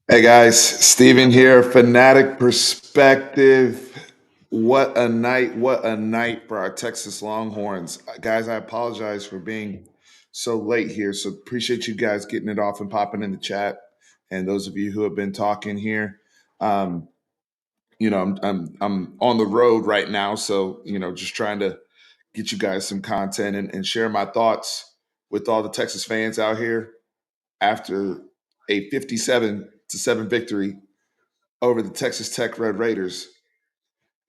Hey guys, Steven here, Fanatic Perspective. What a night for our Texas Longhorns. Guys, I apologize for being so late here. So appreciate you guys getting it off and popping in the chat. And those of you who have been talking here. Um, I'm on the road right now, so just trying to get you guys some content and share my thoughts with all the Texas fans out here after a 57-7 victory over the Texas Tech Red Raiders,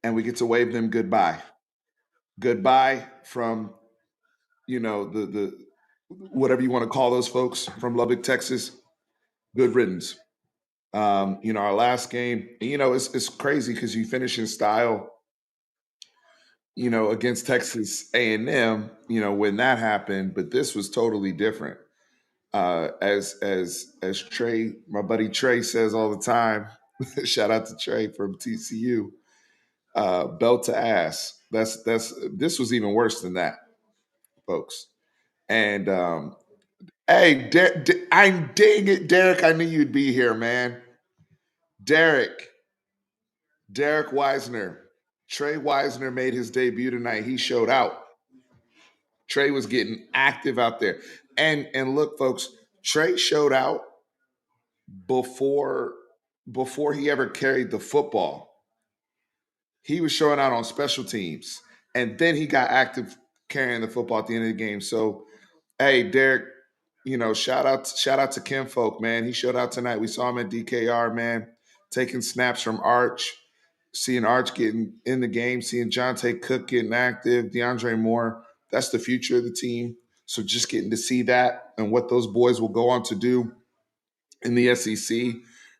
and we get to wave them goodbye. Goodbye from the whatever you want to call those folks from Lubbock, Texas. Good riddance. Our last game. It's crazy because you finish in style. Against Texas A&M. When that happened, but this was totally different. As Trey, my buddy Trey says all the time. Shout out to Trey from TCU. Belt to ass. That's this was even worse than that, folks. And hey, I'm dang it, Derek. I knew you'd be here, man. Derek, Derek Weisner, Trey Weisner made his debut tonight. He showed out. Trey was getting active out there, and look, folks, Trey showed out before before he ever carried the football. He was showing out on special teams, and then he got active carrying the football at the end of the game. So, hey, Derek, shout out to Kim Folk, man. He showed out tonight. We saw him at DKR, man, taking snaps from Arch, seeing Arch getting in the game, seeing Jonte Cook getting active, DeAndre Moore. That's the future of the team. So just getting to see that and what those boys will go on to do in the SEC.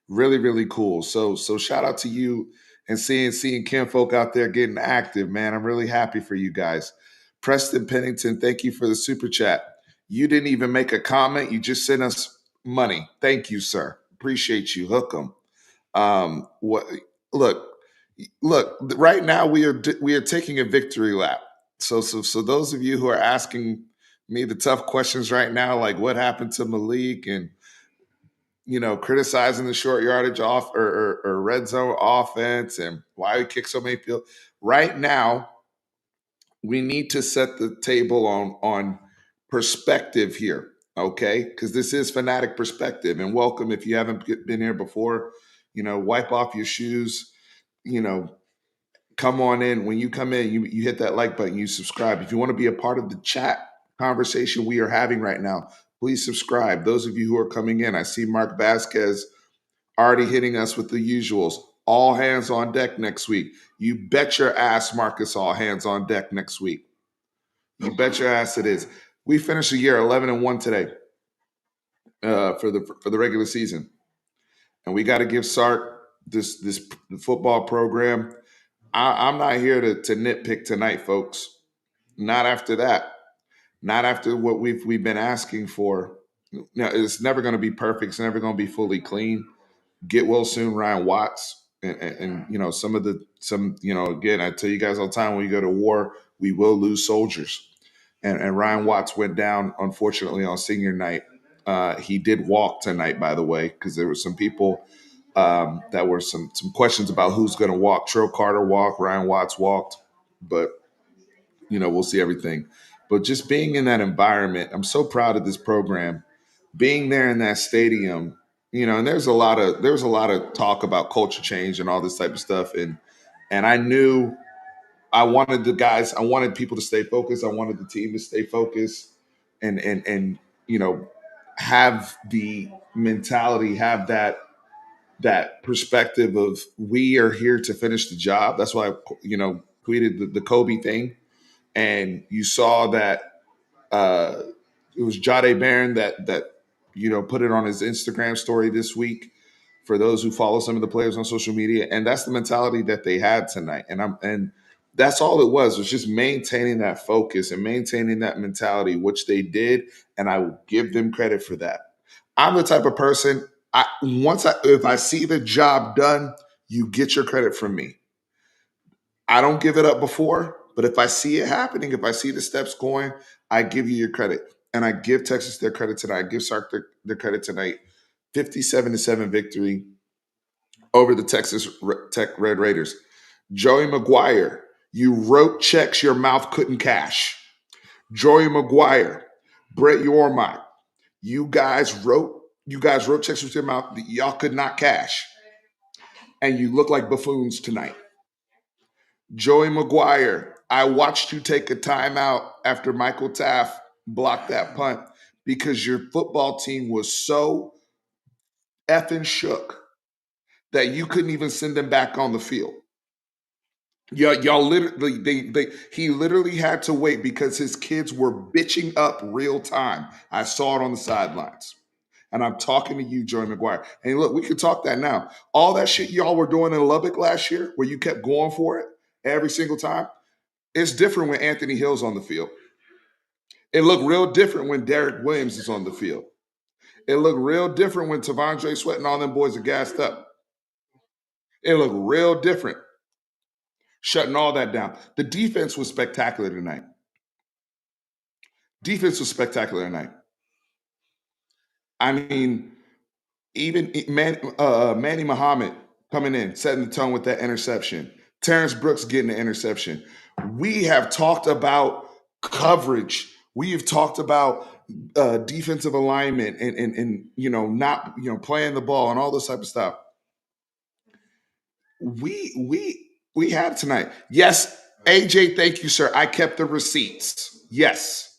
Really, really cool. So shout out to you and seeing Ken Folk out there getting active, man. I'm really happy for you guys. Preston Pennington, thank you for the super chat. You didn't even make a comment. You just sent us money. Thank you, sir. Appreciate you. Hook 'em. What? Look, look. Right now we are taking a victory lap. So those of you who are asking me the tough questions right now, like what happened to Malik and criticizing the short yardage off or red zone offense and why we kick so many field. Right now, we need to set the table on perspective here, okay? Because this is Fanatic Perspective. And welcome if you haven't been here before. Wipe off your shoes. You know, come on in. When you come in, you hit that like button, you subscribe. If you want to be a part of the chat conversation we are having right now, please subscribe. Those of you who are coming in, I see Mark Vasquez already hitting us with the usuals. All hands on deck next week. You bet your ass, Marcus, all hands on deck next week. You bet your ass it is. We finished the year 11-1 today for the regular season, and we got to give Sark this football program. I'm not here to nitpick tonight, folks. Not after that. Not after what we've been asking for. Now, it's never going to be perfect. It's never going to be fully clean. Get well soon, Ryan Watts, and again, I tell you guys all the time when we go to war, we will lose soldiers, and Ryan Watts went down unfortunately on senior night. He did walk tonight, by the way, because there were some people that were some questions about who's going to walk. Trill Carter walked, Ryan Watts walked, but we'll see everything. But just being in that environment, I'm so proud of this program being there in that stadium, and there was a lot of talk about culture change and all this type of stuff, and I knew I wanted people to stay focused, I wanted the team to stay focused, and you know have the mentality, have that perspective of we are here to finish the job. That's why I tweeted the Kobe thing, and you saw that uh, it was Jade Barron that put it on his Instagram story this week. For those who follow some of the players on social media, and that's the mentality that they had tonight. And that's all it was just maintaining that focus and maintaining that mentality, which they did, and I will give them credit for that. I'm the type of person if I see the job done, you get your credit from me. I don't give it up before, but if I see it happening, if I see the steps going, I give you your credit. And I give Texas their credit tonight. I give Sark their credit tonight. 57-7 victory over the Texas Tech Red Raiders. Joey McGuire, you wrote checks your mouth couldn't cash. Joey McGuire, Brett Yormark, you guys wrote checks with your mouth that y'all could not cash, and you look like buffoons tonight. Joey McGuire, I watched you take a timeout after Michael Taft blocked that punt because your football team was so effing shook that you couldn't even send them back on the field. Y'all literally, he literally had to wait because his kids were bitching up real time. I saw it on the sidelines. And I'm talking to you, Joey McGuire. And look, we can talk that now. All that shit y'all were doing in Lubbock last year, where you kept going for it every single time, it's different when Anthony Hill's on the field. It looked real different when Derek Williams is on the field. It looked real different when Tavondre Sweat and all them boys are gassed up. It looked real different, shutting all that down. The defense was spectacular tonight. Defense was spectacular tonight. I mean, even Manny Muhammad coming in, setting the tone with that interception. Terrence Brooks getting the interception. We have talked about coverage. We have talked about defensive alignment and not playing the ball and all this type of stuff. We had it tonight. Yes, AJ, thank you, sir. I kept the receipts. Yes.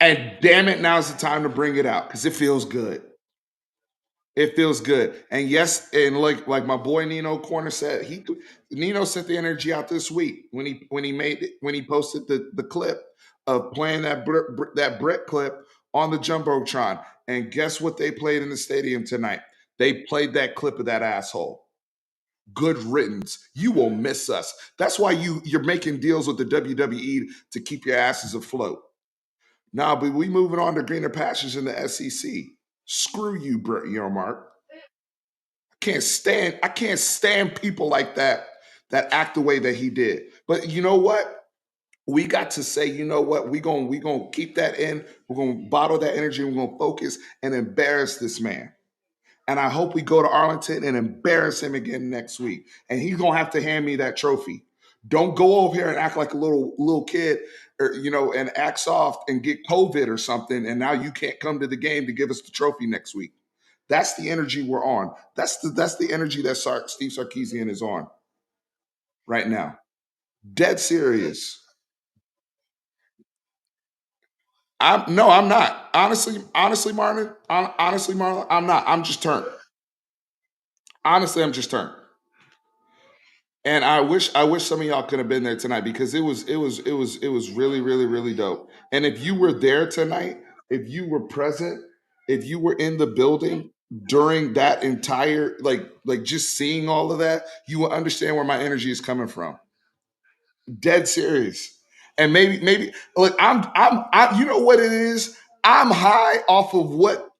And damn it, now's the time to bring it out because it feels good. It feels good. And yes, and like my boy Nino Corner said, Nino sent the energy out this week when he posted the clip of playing that Brett clip on the Jumbotron. And guess what they played in the stadium tonight? They played that clip of that asshole. Good riddance. You will miss us. That's why you're making deals with the WWE to keep your asses afloat. Now, but we moving on to greener pastures in the SEC. Screw you, Brett Yarmark. I can't stand people like that act the way that he did. But you know what? We got to say, you know what? We gonna keep that in. We're gonna bottle that energy. We're gonna focus and embarrass this man. And I hope we go to Arlington and embarrass him again next week. And he's gonna have to hand me that trophy. Don't go over here and act like a little kid, or and act soft and get COVID or something. And now you can't come to the game to give us the trophy next week. That's the energy we're on. That's the energy that Steve Sarkisian is on right now. Dead serious. I'm not. Honestly, Marlon. Honestly, Marlon, I'm not. I'm just turned. Honestly, I'm just turned. And I wish some of y'all could have been there tonight because it was really, really, really dope. And if you were there tonight, if you were present, if you were in the building during that entire like just seeing all of that, you will understand where my energy is coming from. Dead serious. And maybe look, I you know what it is? I'm high off of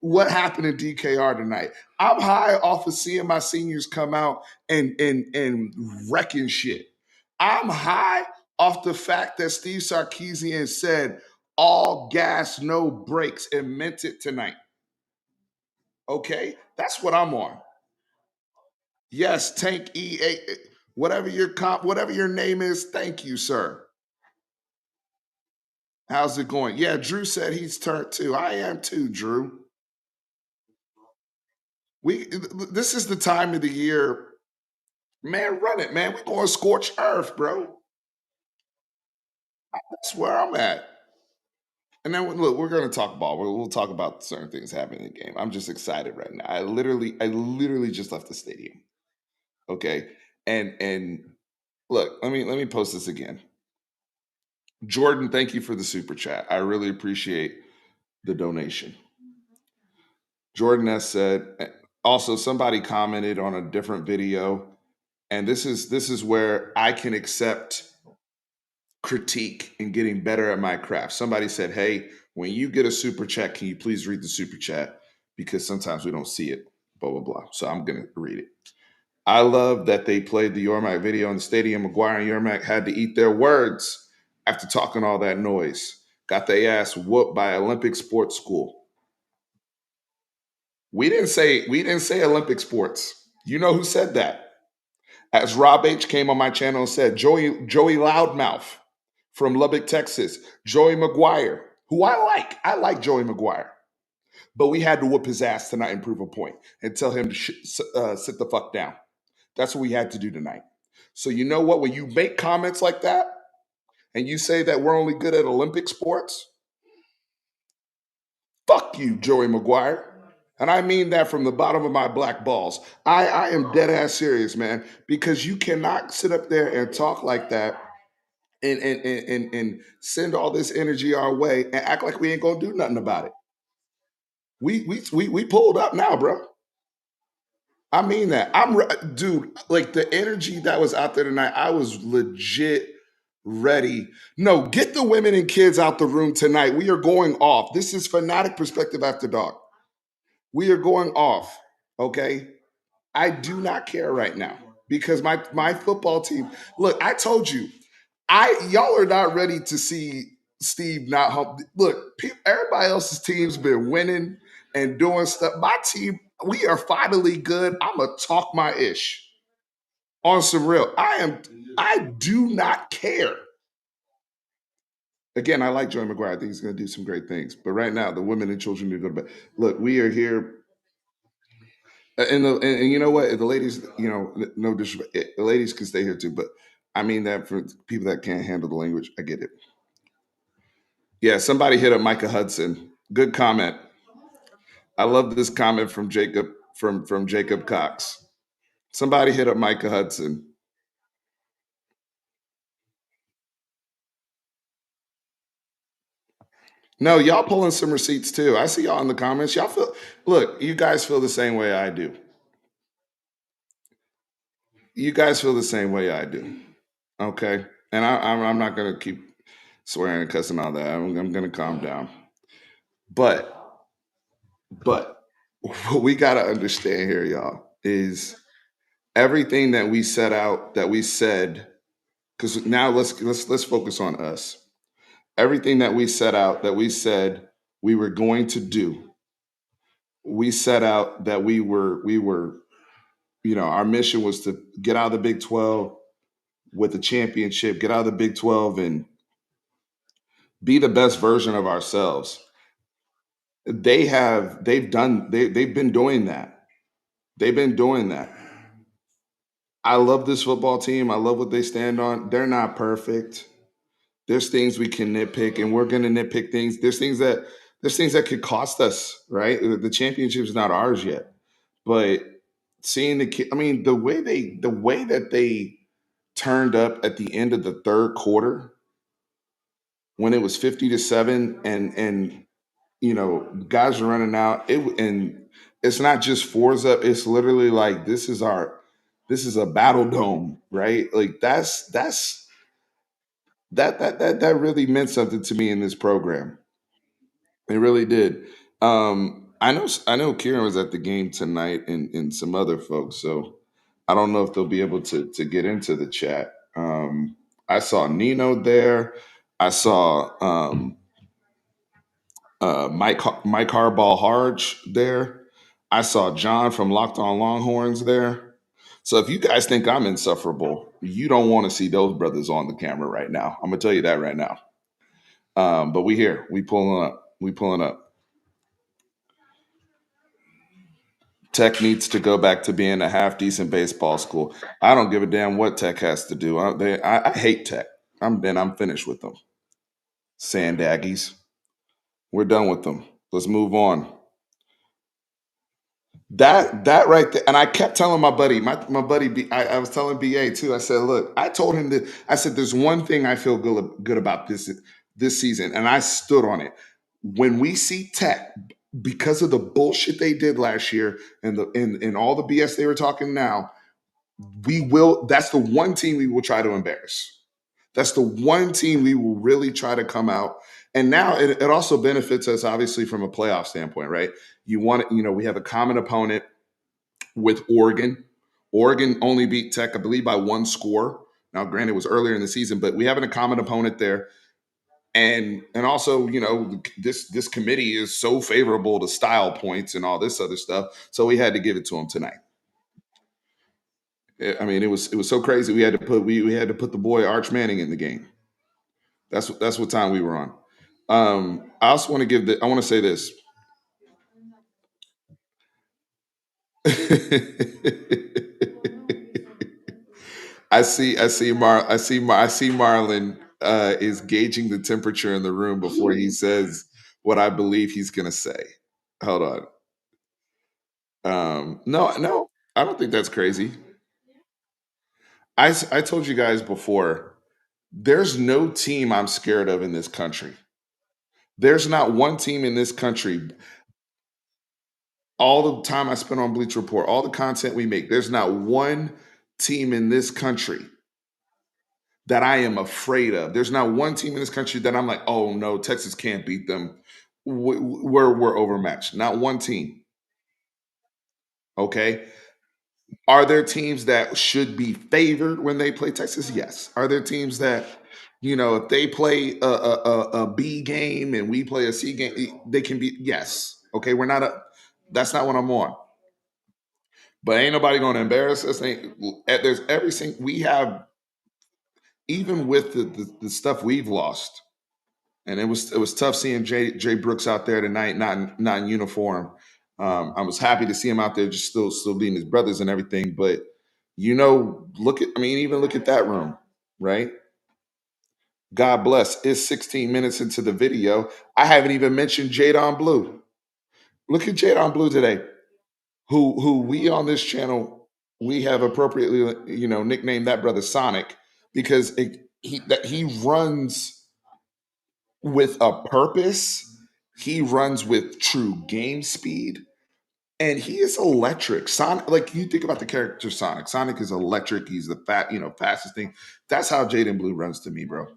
what happened in DKR tonight. I'm high off of seeing my seniors come out and wrecking shit. I'm high off the fact that Steve Sarkisian said all gas, no brakes, and meant it tonight. Okay? That's what I'm on. Yes, Tank EA, whatever your name is, thank you, sir. How's it going? Yeah, Drew said he's turned too. I am too, Drew. This is the time of the year, man. Run it, man. We're going scorch earth, bro. That's where I'm at. And then look, we're going to talk ball. We'll talk about certain things happening in the game. I'm just excited right now. I literally just left the stadium. Okay, and look, let me post this again. Jordan, thank you for the super chat. I really appreciate the donation. Jordan has said. Also, somebody commented on a different video, and this is where I can accept critique and getting better at my craft. Somebody said, "Hey, when you get a super chat, can you please read the super chat because sometimes we don't see it." Blah blah blah. So I'm gonna read it. I love that they played the Yormack video in the stadium. McGuire and Yormack had to eat their words after talking all that noise. Got their ass whooped by Olympic Sports School. We didn't say Olympic sports. You know who said that? As Rob H came on my channel and said, Joey Loudmouth from Lubbock, Texas, Joey McGuire, who I like. I like Joey McGuire. But we had to whoop his ass tonight and prove a point and tell him to sit the fuck down. That's what we had to do tonight. So you know what? When you make comments like that and you say that we're only good at Olympic sports, fuck you, Joey McGuire. And I mean that from the bottom of my black balls. I am dead ass serious, man, because you cannot sit up there and talk like that and send all this energy our way and act like we ain't gonna do nothing about it. We pulled up now, bro. I mean that. Dude, like the energy that was out there tonight, I was legit ready. No, get the women and kids out the room tonight. We are going off. This is Fanatic Perspective After Dark. We are going off. Okay. I do not care right now because my football team. Look, I told you, y'all are not ready to see Steve not hump. Look, everybody else's team's been winning and doing stuff. My team, we are finally good. I'm gonna talk my ish on some real. I do not care. Again, I like Joey McGuire. I think he's going to do some great things. But right now, the women and children need to go to bed. Look, we are here. And you know what? The ladies, no disrespect, the ladies can stay here too. But I mean that for people that can't handle the language, I get it. Yeah, somebody hit up Micah Hudson. Good comment. I love this comment from Jacob from Jacob Cox. Somebody hit up Micah Hudson. No, y'all pulling some receipts too. I see y'all in the comments. Y'all feel look, you guys feel the same way I do. You guys feel the same way I do. Okay. And I'm not gonna keep swearing and cussing all that. I'm gonna calm down. But but what we gotta understand here, y'all, is everything that we set out, that we said, because now let's focus on us. Everything that we set out, that we said we were going to do, we set out that we were, our mission was to get out of the Big 12 with the championship, get out of the Big 12 and be the best version of ourselves. They've been doing that. They've been doing that. I love this football team. I love what they stand on. They're not perfect. There's things we can nitpick, and we're going to nitpick things. There's things that could cost us, right? The championship is not ours yet, but seeing the kid, I mean, the way that they turned up at the end of the third quarter when it was 50-7, and guys are running out. And it's not just fours up. It's literally like this is a battle dome, right? Like that really meant something to me in this program. It really did. I know Kieran was at the game tonight and some other folks, so I don't know if they'll be able to get into the chat. I saw Nino there. I saw Mike Harbaugh Harge there. I saw John from Locked On Longhorns there. So if you guys think I'm insufferable, you don't want to see those brothers on the camera right now. I'm gonna tell you that right now. But we here. We pulling up. We pulling up. Tech needs to go back to being a half decent baseball school. I don't give a damn what Tech has to do. I hate Tech. I'm finished with them. Sandaggies. We're done with them. Let's move on. That right there, and I kept telling my buddy, my buddy, I was telling BA too. I said, look, I told him that I said, there's one thing I feel good about this season, and I stood on it. When we see Tech, because of the bullshit they did last year and and all the BS they were talking now, we will. That's the one team we will try to embarrass. That's the one team we will really try to come out. And now it also benefits us, obviously, from a playoff standpoint, right? We have a common opponent with Oregon. Oregon only beat Tech, I believe, by one score. Now, granted, it was earlier in the season, but we have a common opponent there. And also, this committee is so favorable to style points and all this other stuff, so we had to give it to him tonight. I mean, it was so crazy. We had to put the boy Arch Manning in the game. That's what time we were on. I also want to I want to say this. I see Marlon is gauging the temperature in the room before he says what I believe he's gonna say. Hold on. No, no, I don't think that's crazy. I told you guys before, there's no team I'm scared of in this country. There's not one team in this country. All the time I spend on Bleach Report, all the content we make, there's not one team in this country that I am afraid of. There's not one team in this country that I'm like, oh no, Texas can't beat them. We're overmatched. Not one team. Okay. Are there teams that should be favored when they play Texas? Yes. Are there teams that, if they play a B game and we play a C game, they can be? Yes. Okay. We're not a. That's not what I'm on. But ain't nobody going to embarrass us. There's every single we have, even with the stuff we've lost, and it was tough seeing Jay Brooks out there tonight, not in uniform. I was happy to see him out there, just still being his brothers and everything. But even look at that room, right? God bless. It's 16 minutes into the video. I haven't even mentioned Jadon Blue. Look at Jadon Blue today, who we on this channel we have appropriately nicknamed that brother Sonic because he runs with a purpose. He runs with true game speed, and he is electric. Sonic, like you think about the character Sonic. Sonic is electric. He's the fastest thing. That's how Jaden Blue runs to me, bro.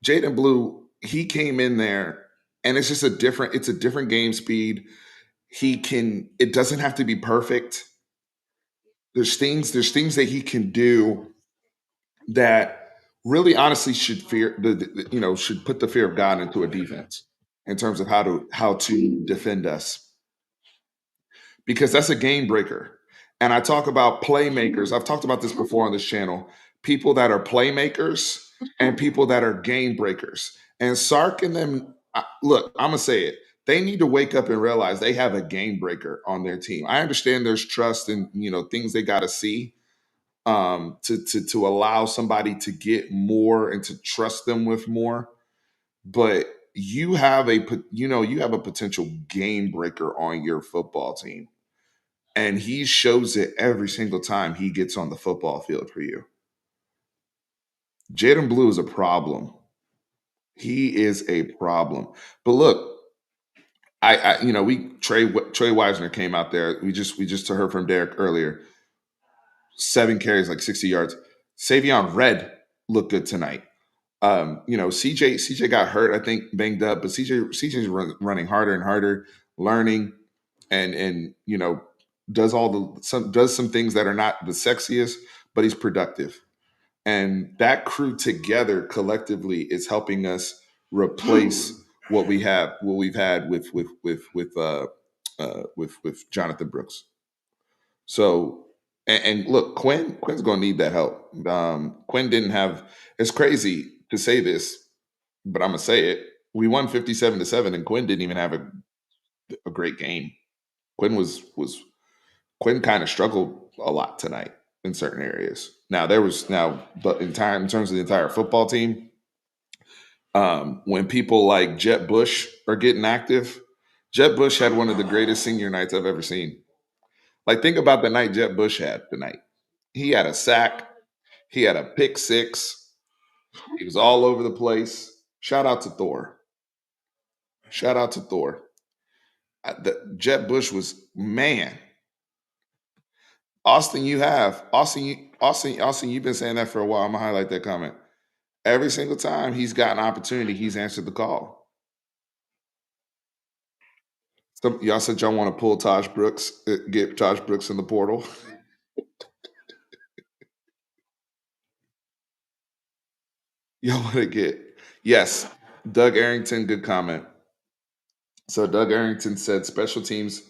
Jaden Blue, he came in there, and it's a different game speed. He can. It doesn't have to be perfect. There's things that he can do that really honestly should should put the fear of God into a defense in terms of how to defend us, because that's a game breaker. And I talk about playmakers. I've talked about this before on this channel. People that are playmakers and people that are game breakers. And Sark and them, look, I'm gonna say it. They need to wake up and realize they have a game breaker on their team. I understand there's trust and things they got to see, to allow somebody to get more and to trust them with more. But you have a potential game breaker on your football team, and he shows it every single time he gets on the football field for you. Jaden Blue is a problem. He is a problem. But look, we Trey Wisner came out there. We just heard from Derek earlier. 7 carries, like 60 yards. Savion Red looked good tonight. CJ got hurt, I think, banged up, but CJ's running harder and harder, learning, and does some things that are not the sexiest, but he's productive. And that crew together collectively is helping us replace what we've had with Jonathan Brooks. So, and look, Quinn's gonna need that help. Quinn didn't have. It's crazy to say this, but I'm gonna say it. We won 57-7, and Quinn didn't even have a great game. Quinn kind of struggled a lot tonight in certain areas. But in terms of the entire football team, when people like Jet Bush are getting active, Jet Bush had one of the greatest senior nights I've ever seen. Like, think about the night Jet Bush had tonight. He had a sack. He had a pick six. He was all over the place. Shout out to Thor. Shout out to Thor. Jet Bush was, man. Austin. You've been saying that for a while. I'm gonna highlight that comment. Every single time he's got an opportunity, he's answered the call. Y'all said y'all want to pull Taj Brooks, get Taj Brooks in the portal. y'all want to get Yes, Doug Arrington, good comment. So Doug Arrington said special teams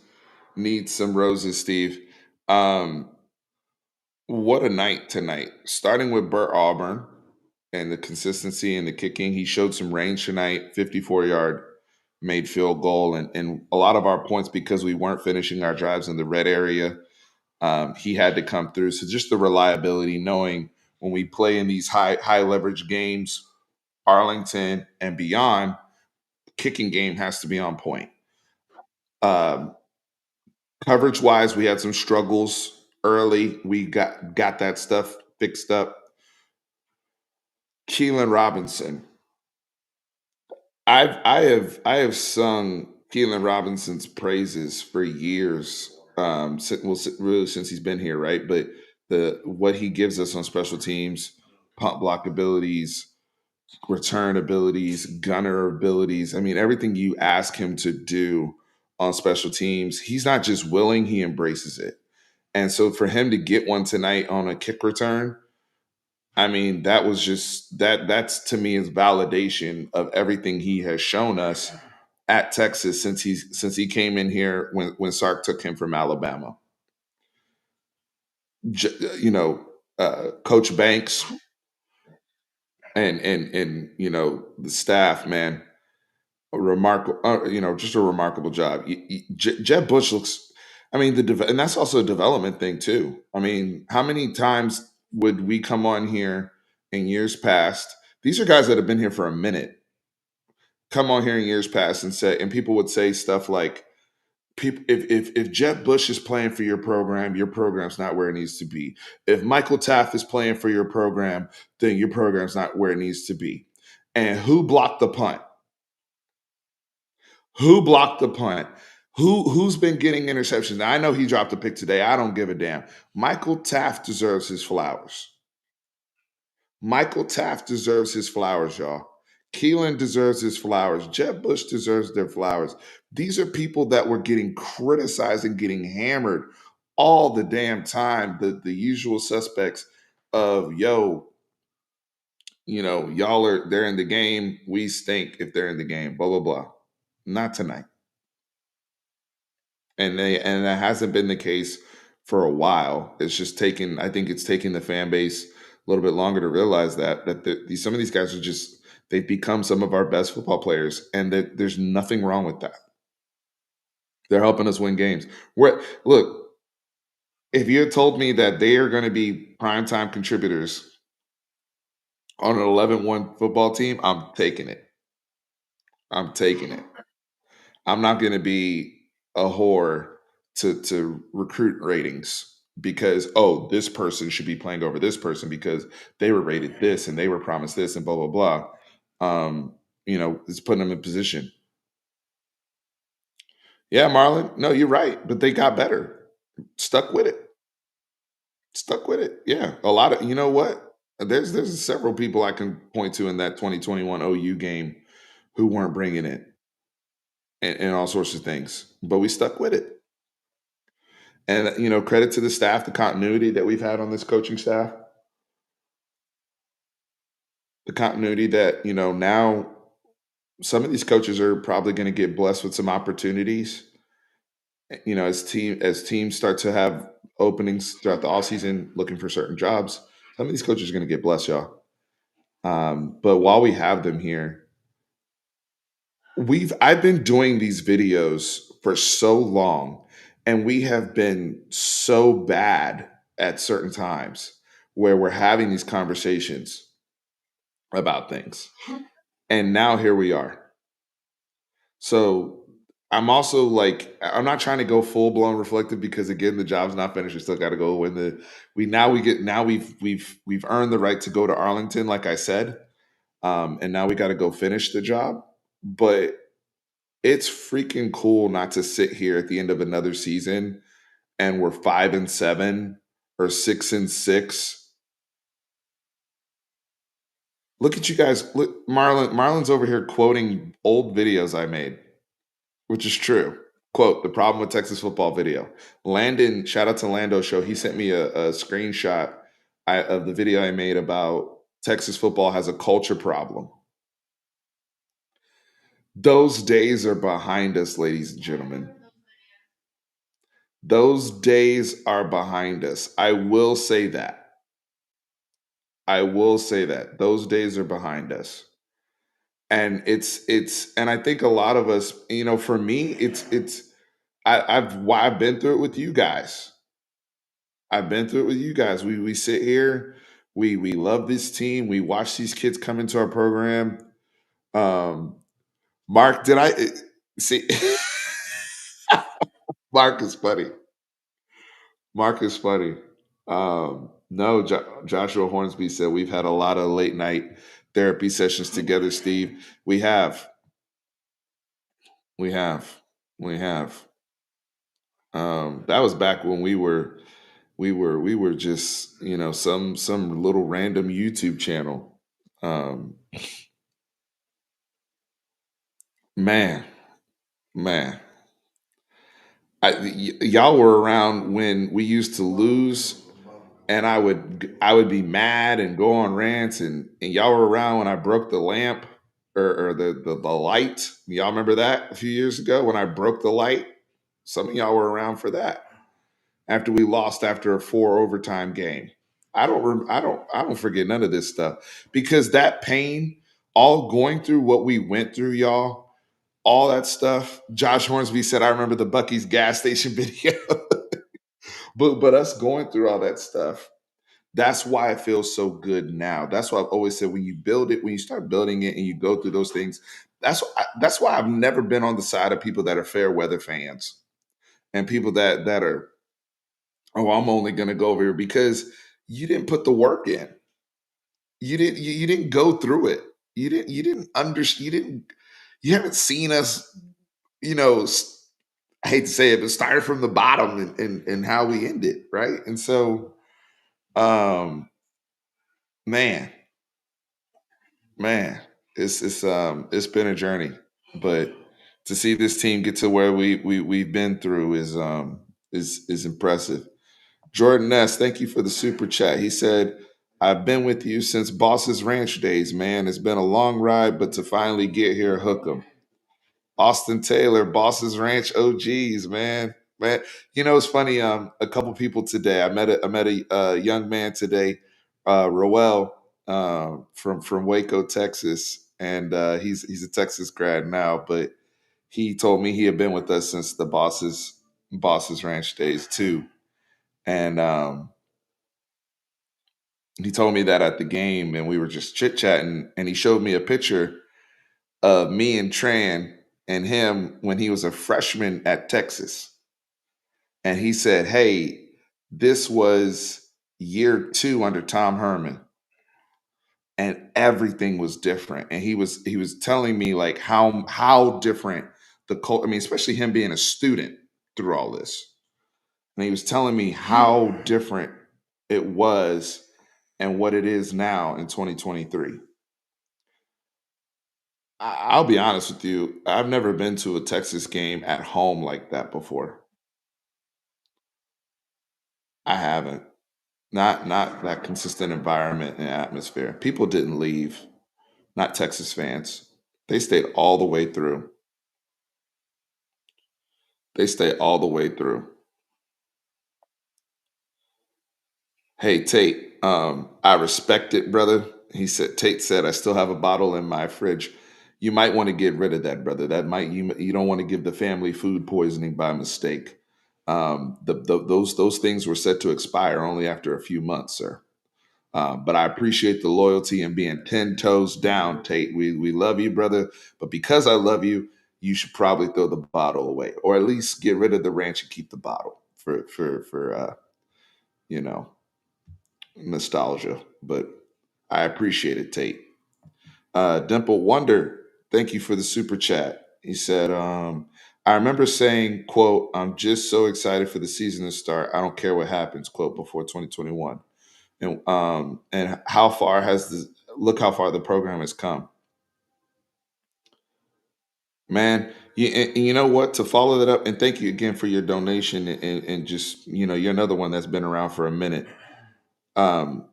needs some roses, Steve. Um, what a night tonight. Starting with Burt Auburn and the consistency and the kicking. He showed some range tonight, 54-yard made field goal, and a lot of our points because we weren't finishing our drives in the red area. He had to come through. So just the reliability, knowing when we play in these high leverage games, Arlington and beyond, kicking game has to be on point. Um, Coverage wise, we had some struggles early. We got that stuff fixed up. Keelan Robinson. I have sung Keelan Robinson's praises for years. Really since he's been here, right? But the what he gives us on special teams, pump block abilities, return abilities, gunner abilities. I mean, everything you ask him to do on special teams, he's not just willing; he embraces it. And so for him to get one tonight on a kick return, I mean, that was just that's to me is validation of everything he has shown us at Texas since he came in here when Sark took him from Alabama. You know, Coach Banks and the staff, man, a remarkable, just a remarkable job. Jeb Bush looks. I mean, and that's also a development thing too. I mean, how many times would we come on here in years past? These are guys that have been here for a minute. Come on here in years past and say, and people would say stuff like, "People, if Jeb Bush is playing for your program's not where it needs to be. If Michael Taft is playing for your program, then your program's not where it needs to be." And who blocked the punt? Who blocked the punt? Who's been getting interceptions? Now, I know he dropped a pick today. I don't give a damn. Michael Taft deserves his flowers. Michael Taft deserves his flowers, y'all. Keelan deserves his flowers. Jeb Bush deserves their flowers. These are people that were getting criticized and getting hammered all the damn time. The usual suspects of y'all are they're in the game. We stink if they're in the game. Blah blah blah. Not tonight. And that hasn't been the case for a while. It's just taken. I think it's taken the fan base a little bit longer to realize that some of these guys are just they've become some of our best football players, and that there's nothing wrong with that. They're helping us win games. Look, if you had told me that they are going to be primetime contributors on an 11-1 football team, I'm taking it. I'm taking it. I'm not going to be a whore to recruit ratings because this person should be playing over this person because they were rated this and they were promised this and blah blah blah. It's putting them in position. Yeah, Marlon. No, you're right, but they got better. Stuck with it. Stuck with it. Yeah, a lot of what. There's several people I can point to in that 2021 OU game who weren't bringing it and all sorts of things, but we stuck with it. And credit to the staff, the continuity that we've had on this coaching staff, the continuity that now some of these coaches are probably going to get blessed with some opportunities. As teams start to have openings throughout the off season, looking for certain jobs, some of these coaches are going to get blessed, y'all. But while we have them here, I've been doing these videos for so long, and we have been so bad at certain times where we're having these conversations about things. And now here we are. So I'm also like, I'm not trying to go full blown reflective because again, the job's not finished. We still got to go win we've earned the right to go to Arlington, like I said. And now we got to go finish the job. But it's freaking cool not to sit here at the end of another season and we're 5-7 or 6-6. Look at you guys. Look, Marlon's over here quoting old videos I made, which is true. Quote, the problem with Texas football video. Landon, shout out to Lando Show. He sent me a screenshot of the video I made about Texas football has a culture problem. Those days are behind us, ladies and gentlemen. Those days are behind us. I will say that. I will say that. Those days are behind us. And and I think a lot of us, for me, I've been through it with you guys. I've been through it with you guys. We sit here, we love this team. We watch these kids come into our program. Um, Mark, did I see? Mark is funny. Mark is funny. No, Joshua Hornsby said we've had a lot of late night therapy sessions together, Steve. We have, we have, we have. That was back when we were just some little random YouTube channel. Um, man, man, y'all were around when we used to lose, and I would be mad and go on rants, and y'all were around when I broke the lamp or the light. Y'all remember that a few years ago when I broke the light? Some of y'all were around for that after we lost after a four overtime game. I don't forget none of this stuff because that pain, all going through what we went through, y'all, all that stuff. Josh Hornsby said, "I remember the Bucky's gas station video," but us going through all that stuff. That's why it feels so good now. That's why I've always said when you build it, when you start building it, and you go through those things. That's why I've never been on the side of people that are fair weather fans and people that are, oh, I'm only going to go over here because you didn't put the work in. You didn't go through it. You didn't understand. You haven't seen us. You know, I hate to say it, but started from the bottom and how we ended, right? And so, um, man, man, it's been a journey, but to see this team get to where we've been through is impressive. Jordan Ness, thank you for the super chat. He said, "I've been with you since Boss's Ranch days, man. It's been a long ride, but to finally get here, hook 'em." Austin Taylor, Boss's Ranch OGs, man. Man, it's funny. A couple people today. I met a young man today, Roel, from Waco, Texas, and he's a Texas grad now, but he told me he had been with us since the Boss's Ranch days too, and he told me that at the game, and we were just chit chatting, and he showed me a picture of me and Tran and him when he was a freshman at Texas. And he said, "Hey, this was year two under Tom Herman, and everything was different." And he was telling me like how different the cult. I mean, especially him being a student through all this. And he was telling me how different it was and what it is now in 2023. I'll be honest with you. I've never been to a Texas game at home like that before. I haven't. Not that consistent environment and atmosphere. People didn't leave. Not Texas fans. They stayed all the way through. They stayed all the way through. Hey Tate, I respect it, brother. Tate said, "I still have a bottle in my fridge. You might want to get rid of that, brother. That might you don't want to give the family food poisoning by mistake. Those things were set to expire only after a few months, sir. But I appreciate the loyalty and being 10 toes down, Tate. We love you, brother. But because I love you, you should probably throw the bottle away, or at least get rid of the ranch and keep the bottle for you know nostalgia." But I appreciate it, Tate. Dimple Wonder, thank you for the super chat. He said, "I remember saying, quote, I'm just so excited for the season to start. I don't care what happens, quote, before 2021. And how far has this, look how far the program has come. Man, and you know what? To follow that up, and thank you again for your donation, and just, you're another one that's been around for a minute. Um,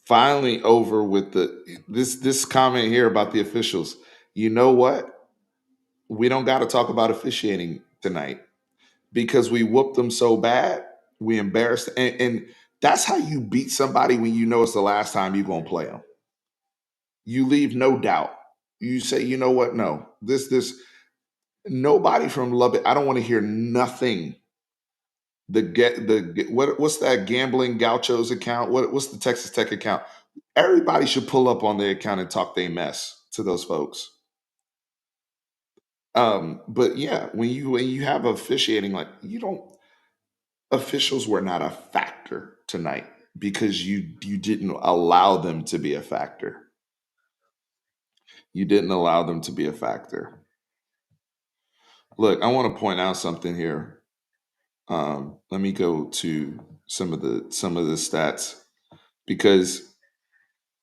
Finally over with this comment here about the officials. You know what? We don't got to talk about officiating tonight because we whooped them so bad. We embarrassed, and that's how you beat somebody when you know it's the last time you're gonna play them. You leave no doubt. You say, you know what? No, this nobody from Lubbock. I don't want to hear nothing. What's that gambling gauchos account? What's the Texas Tech account? Everybody should pull up on their account and talk they mess to those folks. But yeah, when you have officiating, like you don't officials were not a factor tonight because you didn't allow them to be a factor. You didn't allow them to be a factor. Look, I want to point out something here. Let me go to some of the stats because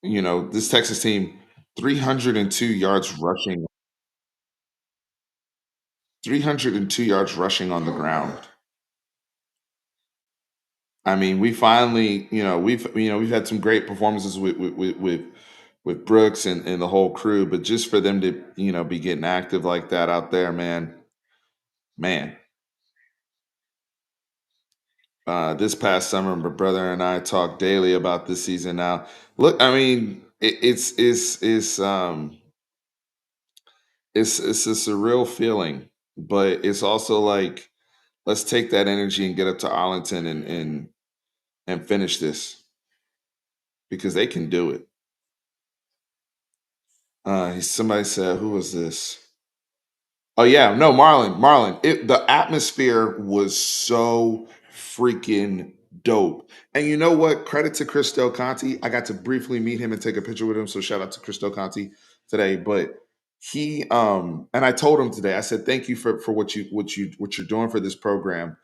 this Texas team 302 yards rushing, 302 yards rushing on the ground. I mean, we finally, we've had some great performances with Brooks and the whole crew, but just for them to be getting active like that out there, man. This past summer, my brother and I talked daily about this season. Now, look, I mean, it's a surreal feeling, but it's also like let's take that energy and get up to Arlington and finish this because they can do it. Somebody said, "Who was this?" Oh yeah, no, Marlon. The atmosphere was so freaking dope. And you know what? Credit to Chris Del Conte. I got to briefly meet him and take a picture with him. So shout out to Chris Del Conte today. But he and I told him today, I said, thank you for what you're doing for this program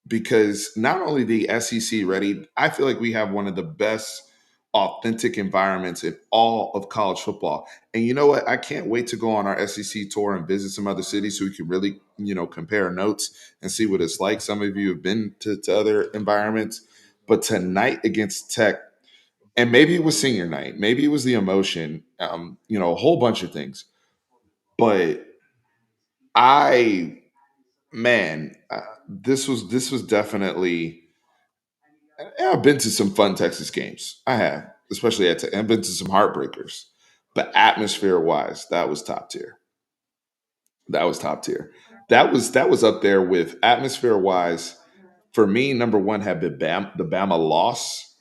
because not only the SEC ready, I feel like we have one of the best authentic environments in all of college football. And you know what? I can't wait to go on our SEC tour and visit some other cities so we can really, compare notes and see what it's like. Some of you have been to other environments, but tonight against Tech, and maybe it was senior night, maybe it was the emotion, a whole bunch of things. But I, man, this was definitely. Yeah, I've been to some fun Texas games. I have, especially I've been to some heartbreakers. But atmosphere wise, that was top tier. That was top tier. That was up there with atmosphere wise. For me, number one had been the Bama loss,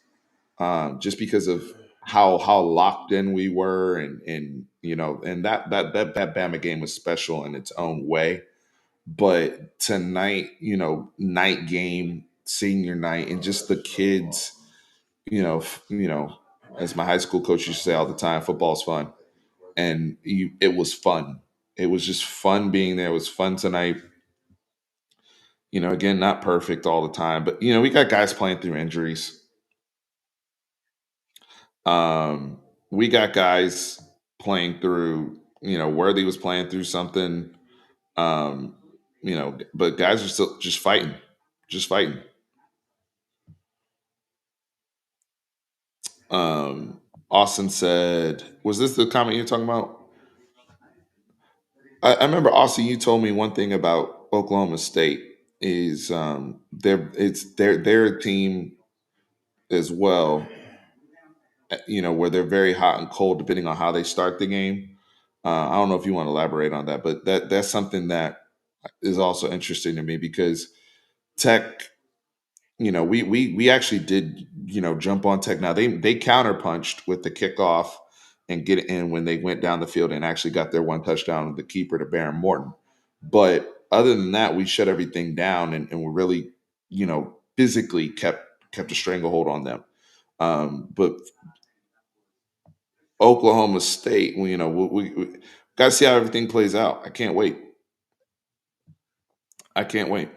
just because of how locked in we were, and that Bama game was special in its own way. But tonight, night game, senior night, and just the kids as my high school coach used to say all the time, football's fun, and it was fun. It was just fun being there. It was fun tonight. Again, not perfect all the time, but we got guys playing through injuries. Um, we got guys playing through. Worthy was playing through something. But guys are still just fighting, just fighting. Austin said, "Was this the comment you're talking about?" I remember Austin, you told me one thing about Oklahoma State is their team as well, where they're very hot and cold depending on how they start the game. I don't know if you want to elaborate on that, but that's something that is also interesting to me because Tech, we actually did, jump on Tech. Now they counterpunched with the kickoff and get it in when they went down the field and actually got their one touchdown with the keeper to Baron Morton. But other than that, we shut everything down and we really, physically kept a stranglehold on them. But Oklahoma State, we got to see how everything plays out. I can't wait. I can't wait.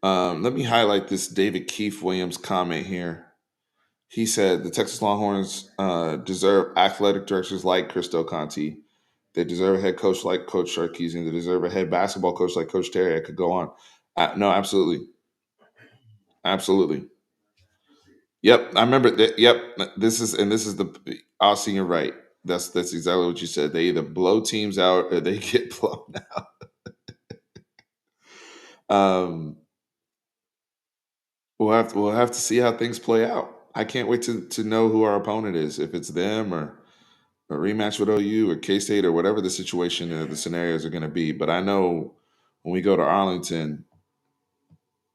Let me highlight this David Keith Williams comment here. He said the Texas Longhorns deserve athletic directors like Christo Conti. They deserve a head coach like Coach Sarkisian. They deserve a head basketball coach like Coach Terry. I could go on. No, absolutely, absolutely. Yep, I remember that. Yep, this is the. Austin, you're right. That's exactly what you said. They either blow teams out or they get blown out. Um, we'll have to see how things play out. I can't wait to know who our opponent is. If it's them or a rematch with OU or K State or whatever the situation or the scenarios are going to be. But I know when we go to Arlington,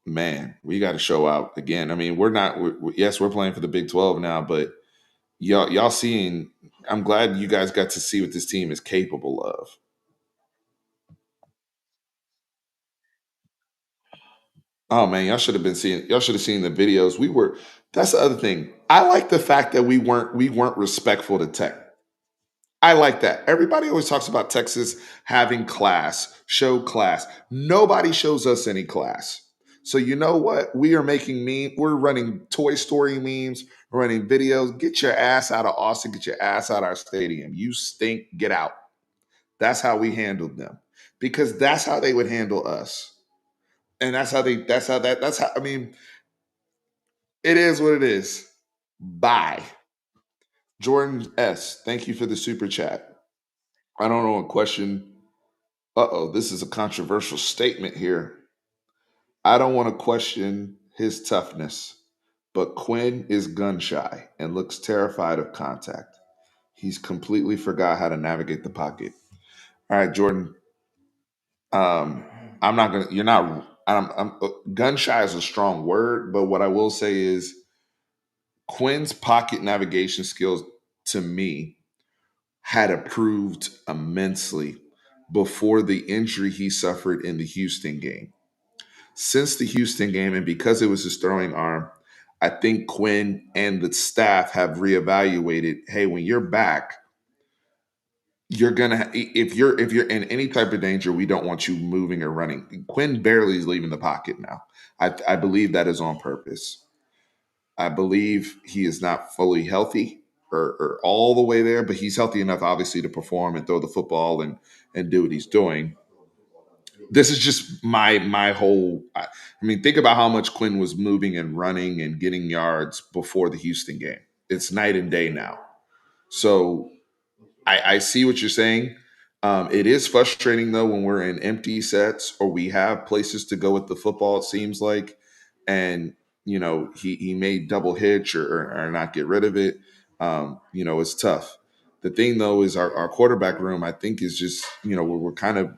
man, we got to show out again. I mean, we're not. Yes, we're playing for the Big 12 now, but y'all seeing. I'm glad you guys got to see what this team is capable of. Oh man, y'all should have been seeing. Y'all should have seen the videos. We were. That's the other thing. I like the fact that we weren't respectful to Tech. I like that. Everybody always talks about Texas having class, show class. Nobody shows us any class. So you know what? We are making we're running Toy Story memes, running videos. Get your ass out of Austin, get your ass out of our stadium. You stink, get out. That's how we handled them. Because that's how they would handle us. And that's how I mean, it is what it is. Bye. Jordan S. Thank you for the super chat. I don't know a question. This is a controversial statement here. I don't want to question his toughness, but Quinn is gun shy and looks terrified of contact. He's completely forgot how to navigate the pocket. All right, Jordan. Um, I'm not gonna. You're not. Gun shy is a strong word, but what I will say is Quinn's pocket navigation skills, to me, had improved immensely before the injury he suffered in the Houston game. Since the Houston game, and because it was his throwing arm, I think Quinn and the staff have reevaluated. Hey, when you're back, you're gonna if you're in any type of danger, we don't want you moving or running. Quinn barely is leaving the pocket now. I believe that is on purpose. I believe he is not fully healthy or all the way there, but he's healthy enough, obviously, to perform and throw the football and do what he's doing. This is just my whole. I mean, think about how much Quinn was moving and running and getting yards before the Houston game. It's night and day now. So I see what you're saying. It is frustrating though when we're in empty sets or we have places to go with the football. It seems like, and he may double hitch or not get rid of it. It's tough. The thing though is our quarterback room. I think is just we're kind of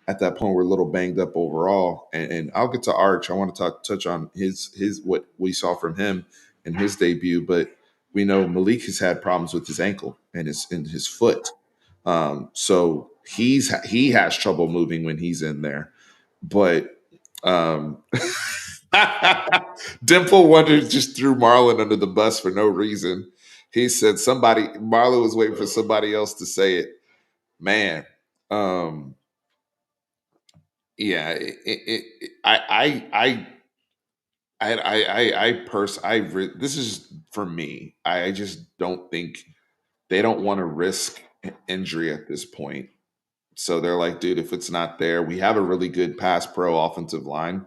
at that point we're a little banged up overall. And I'll get to Arch. I want to touch on his what we saw from him in his debut, but we know Malik has had problems with his ankle and his foot. So he has trouble moving when he's in there. But um, Dimple Wonders just threw Marlon under the bus for no reason. He said Marlon was waiting for somebody else to say it. Man, um, yeah, this is for me. I just don't think they don't want to risk injury at this point. So they're like, dude, if it's not there, we have a really good pass pro offensive line.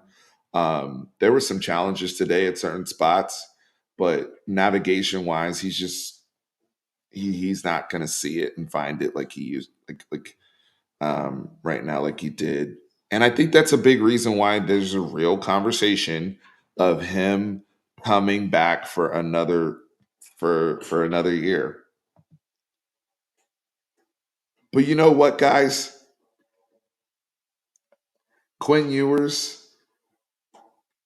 There were some challenges today at certain spots, but navigation wise, he's not gonna see it and find it like he used right now, like he did. And I think that's a big reason why there's a real conversation of him coming back for another year. But you know what, guys? Quinn Ewers,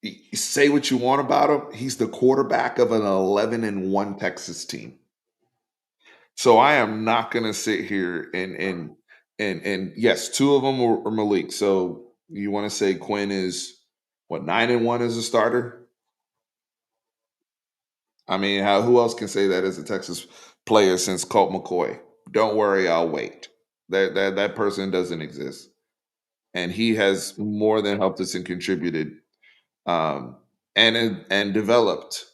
you say what you want about him. He's the quarterback of an 11-1 Texas team. So I am not going to sit here and yes, two of them are Malik. So you want to say Quinn is what 9-1 as a starter? I mean, who else can say that as a Texas player since Colt McCoy? Don't worry, I'll wait. That person doesn't exist, and he has more than helped us and contributed, and developed.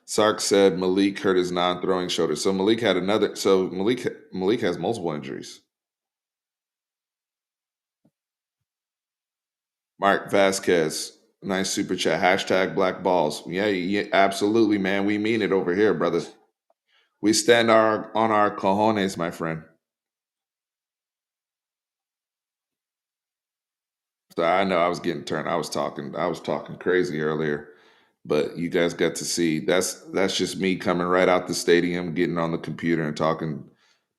Sark said Malik hurt his non-throwing shoulder. So Malik had another. So Malik has multiple injuries. Mark Vasquez. Nice super chat. Hashtag black balls. Yeah, yeah, absolutely, man. We mean it over here, brothers. We stand on our cojones, my friend. So I know I was getting turned. I was talking crazy earlier, but you guys got to see that's just me coming right out the stadium, getting on the computer and talking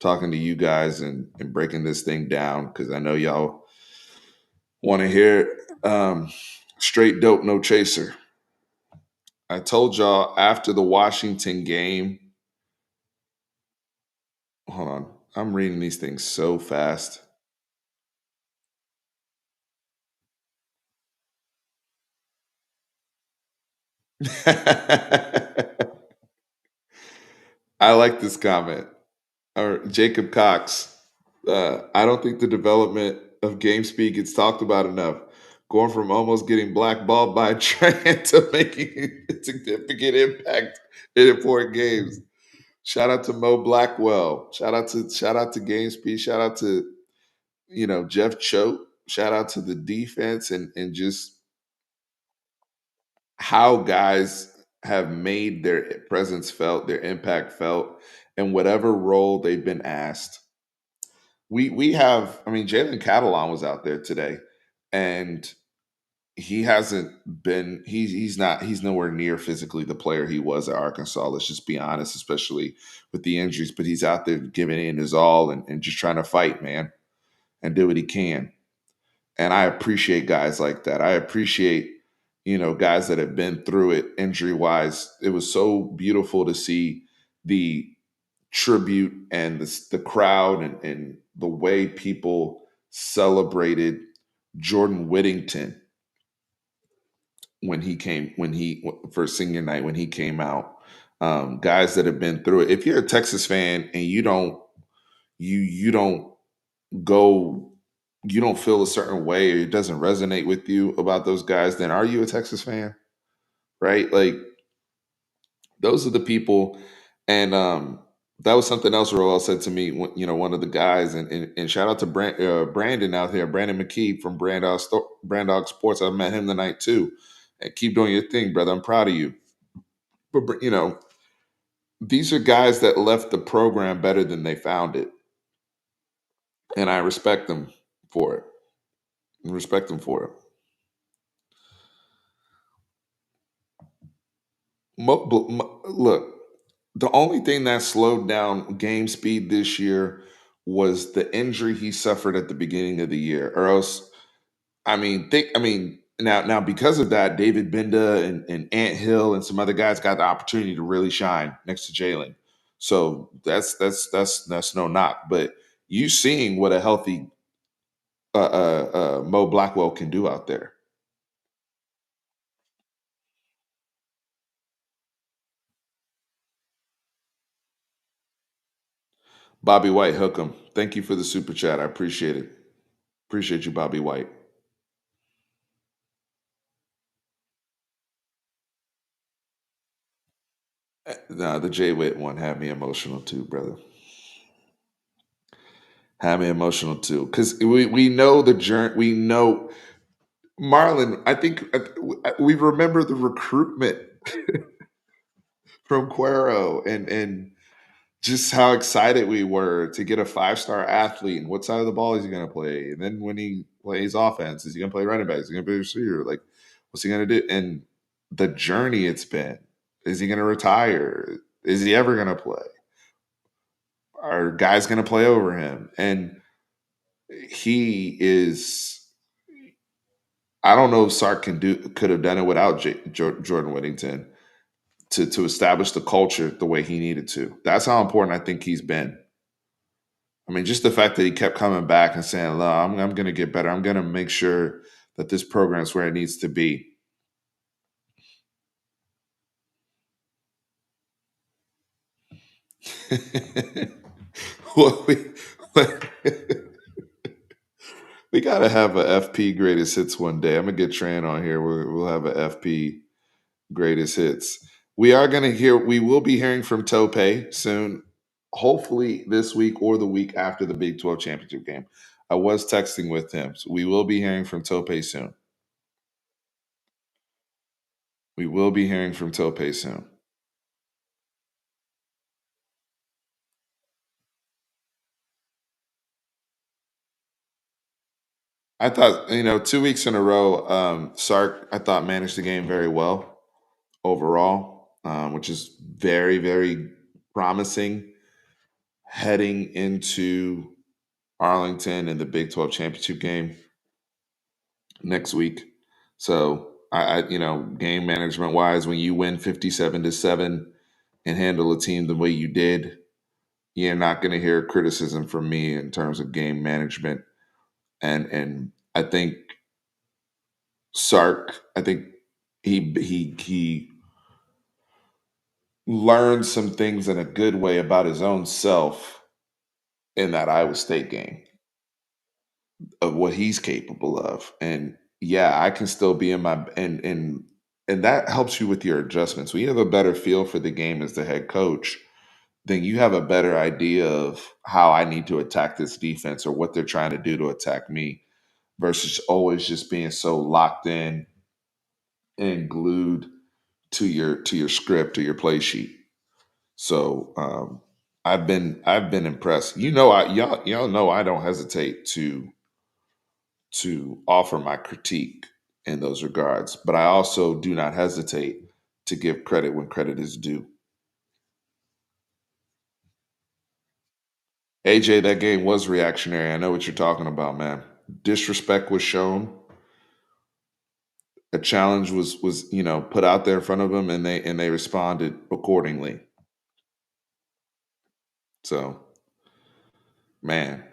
to you guys and breaking this thing down because I know y'all want to hear straight dope, no chaser. I told y'all after the Washington game. Hold on, I'm reading these things so fast. I like this comment. Or Jacob Cox. I don't think the development of game speed gets talked about enough. Going from almost getting blackballed by Trent to making a significant impact in important games. Shout out to Mo Blackwell. Shout out to Game Speed. Shout out to Jeff Choate. Shout out to the defense and just how guys have made their presence felt, their impact felt, in whatever role they've been asked. We have, I mean, Jalen Catalon was out there today, and he hasn't been he's nowhere near physically the player he was at Arkansas. Let's just be honest, especially with the injuries. But he's out there giving in his all and just trying to fight, man, and do what he can. And I appreciate guys like that. I appreciate, guys that have been through it injury wise. It was so beautiful to see the tribute and the crowd and the way people celebrated Jordan Whittington when he for senior night when he came out. Guys that have been through it. If you're a Texas fan and you don't go you don't feel a certain way or it doesn't resonate with you about those guys, then are you a Texas fan? Right? Like those are the people. And that was something else Roel said to me, one of the guys, and shout out to Brandon out here, Brandon McKee from Brandog Sports. I met him the night too. And keep doing your thing, brother. I'm proud of you. But these are guys that left the program better than they found it, and I respect them for it. I respect them for it. Look, the only thing that slowed down game speed this year was the injury he suffered at the beginning of the year, or else, now because of that, David Binda and Ant Hill and some other guys got the opportunity to really shine next to Jalen. So that's no knock, but you seeing what a healthy Mo Blackwell can do out there. Bobby White, hook him. Thank you for the super chat. I appreciate it. Appreciate you, Bobby White. Nah, the Jay Witt one had me emotional too, brother. Had me emotional too, because we know the journey. We know Marlon. I think we remember the recruitment from Cuero and just how excited we were to get a 5-star athlete and what side of the ball is he going to play, and then when he plays offense, is he going to play running back? Is he going to play receiver? Like, what's he going to do? And the journey it's been. Is he going to retire? Is he ever going to play? Are guys going to play over him? And he is. I don't know if Sark could have done it without Jordan Whittington to establish the culture the way he needed to. That's how important I think he's been. I mean, just the fact that he kept coming back and saying, "No, I'm going to get better. I'm going to make sure that this program's where it needs to be." well, we got to have a FP greatest hits one day. I'm gonna get Tran on here. We'll have a FP greatest hits. We will be hearing from Tope soon, hopefully this week or the week after the Big 12 championship game. I was texting with him, so we will be hearing from Tope soon. We will be hearing from Tope soon. I thought, 2 weeks in a row, Sark, I thought managed the game very well overall, which is very, very promising heading into Arlington and the Big 12 championship game next week. So game management wise, when you win 57-7 and handle a team the way you did, you're not going to hear criticism from me in terms of game management. And I think Sark, I think he learned some things in a good way about his own self in that Iowa State game of what he's capable of. And yeah, I can still be in my and that helps you with your adjustments. When you have a better feel for the game as the head coach, then you have a better idea of how I need to attack this defense or what they're trying to do to attack me versus always just being so locked in and glued to your script or your play sheet. So I've been impressed. Y'all know I don't hesitate to offer my critique in those regards, but I also do not hesitate to give credit when credit is due. AJ, that game was reactionary. I know what you're talking about, man. Disrespect was shown. A challenge was put out there in front of them, and they responded accordingly. So, man,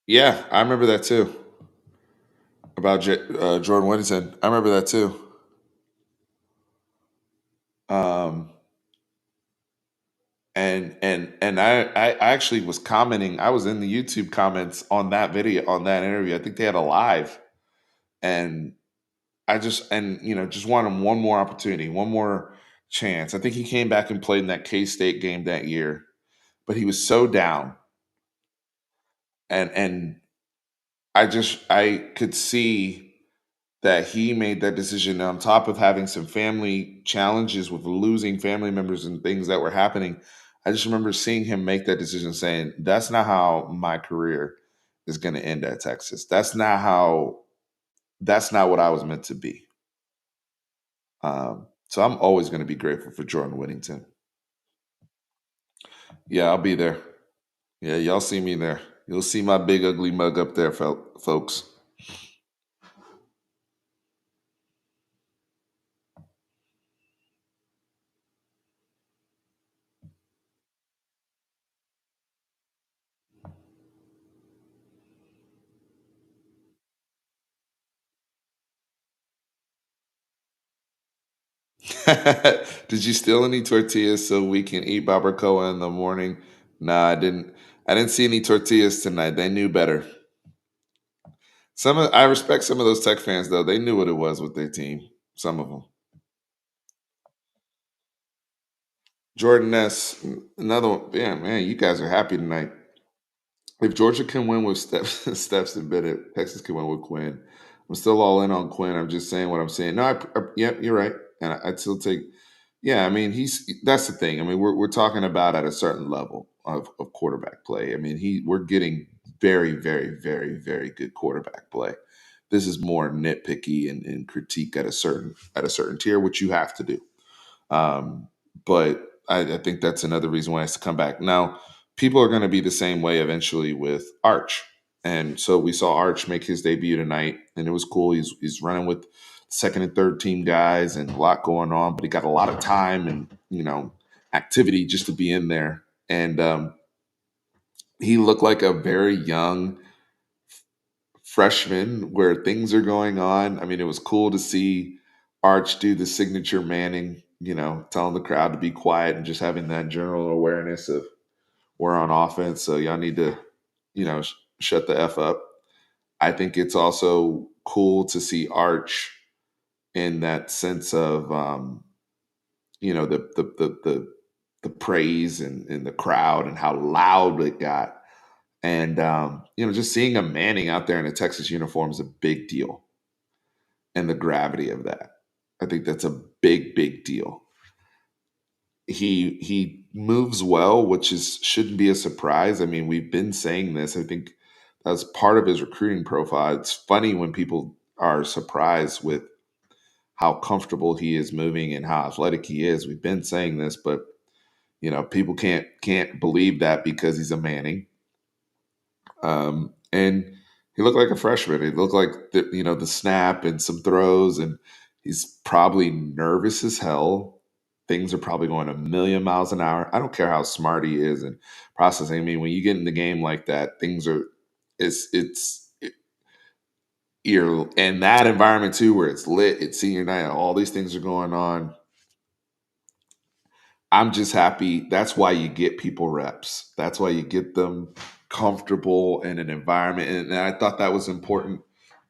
yeah, I remember that too about Jordan Whittington. I remember that too. Um, and I actually was commenting. I was in the YouTube comments on that video on that interview. I think they had a live, and I just want him one more opportunity, one more chance. I think he came back and played in that K State game that year, but he was so down, and I could see that he made that decision on top of having some family challenges with losing family members and things that were happening. I just remember seeing him make that decision saying, that's not how my career is going to end at Texas. That's not what I was meant to be. So I'm always going to be grateful for Jordan Whittington. Yeah, I'll be there. Yeah, y'all see me there. You'll see my big ugly mug up there, folks. Did you steal any tortillas so we can eat barbacoa in the morning? Nah, I didn't. I didn't see any tortillas tonight. They knew better. I respect some of those Tech fans though. They knew what it was with their team. Some of them. Jordan Ness, another one. Yeah, man, you guys are happy tonight. If Georgia can win with Steps and Bennett, Texas can win with Quinn. I'm still all in on Quinn. I'm just saying what I'm saying. No, yeah, you're right, and I'd still take. Yeah, I mean, that's the thing. I mean, we're talking about at a certain level of quarterback play. I mean, we're getting very, very, very, very good quarterback play. This is more nitpicky and critique at a certain tier, which you have to do. Um, but I think that's another reason why it has to come back. Now, people are going to be the same way eventually with Arch. And so we saw Arch make his debut tonight, and it was cool. He's running with second and third team guys and a lot going on, but he got a lot of time and activity just to be in there. And he looked like a very young freshman where things are going on. I mean, it was cool to see Arch do the signature Manning, telling the crowd to be quiet and just having that general awareness of we're on offense, so y'all need to, shut the F up. I think it's also cool to see Arch in that sense of, the praise and the crowd and how loud it got And just seeing a Manning out there in a Texas uniform is a big deal, and the gravity of that, I think that's a big, big deal. He moves well, which is shouldn't be a surprise. I mean, we've been saying this. I think that's part of his recruiting profile. It's funny when people are surprised with how comfortable he is moving and how athletic he is. We've been saying this, but people can't believe that because he's a Manning. And he looked like a freshman. He looked like the snap and some throws, and he's probably nervous as hell. Things are probably going a million miles an hour. I don't care how smart he is and processing. I mean, when you get in the game like that, things are it's you're in that environment too, where it's lit. It's senior night. All these things are going on. I'm just happy. That's why you get people reps. That's why you get them comfortable in an environment. And I thought that was important.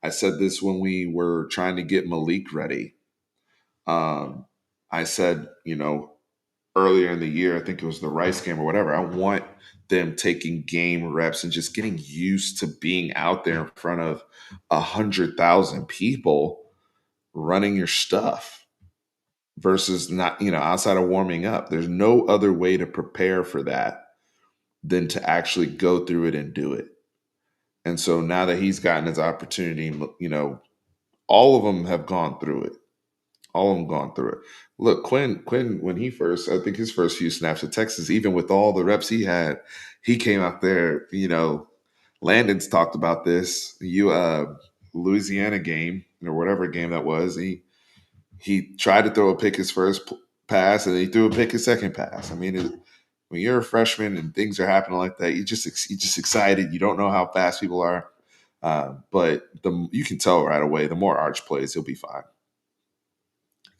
I said this when we were trying to get Malik ready. Um, I said, earlier in the year, I think it was the Rice game or whatever, I want them taking game reps and just getting used to being out there in front of 100,000 people running your stuff versus not, outside of warming up. There's no other way to prepare for that than to actually go through it and do it. And so now that he's gotten his opportunity, all of them have gone through it. All of them gone through it. Look, Quinn, when he first, I think his first few snaps at Texas, even with all the reps he had, he came out there. Landon's talked about this. Louisiana game or whatever game that was. He tried to throw a pick his first pass, and he threw a pick his second pass. I mean, when you're a freshman and things are happening like that, you just excited. You don't know how fast people are, but you can tell right away. The more Arch plays, he'll be fine.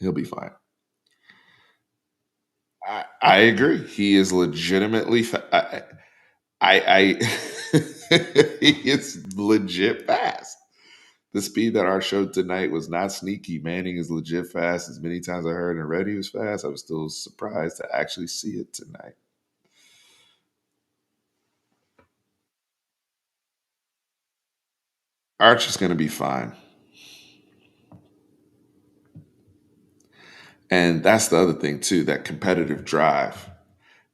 He'll be fine. I agree. He is legitimately. He is legit fast. The speed that Art showed tonight was not sneaky. Manning is legit fast. As many times I heard and read he was fast, I was still surprised to actually see it tonight. Arch is going to be fine. And that's the other thing, too, that competitive drive.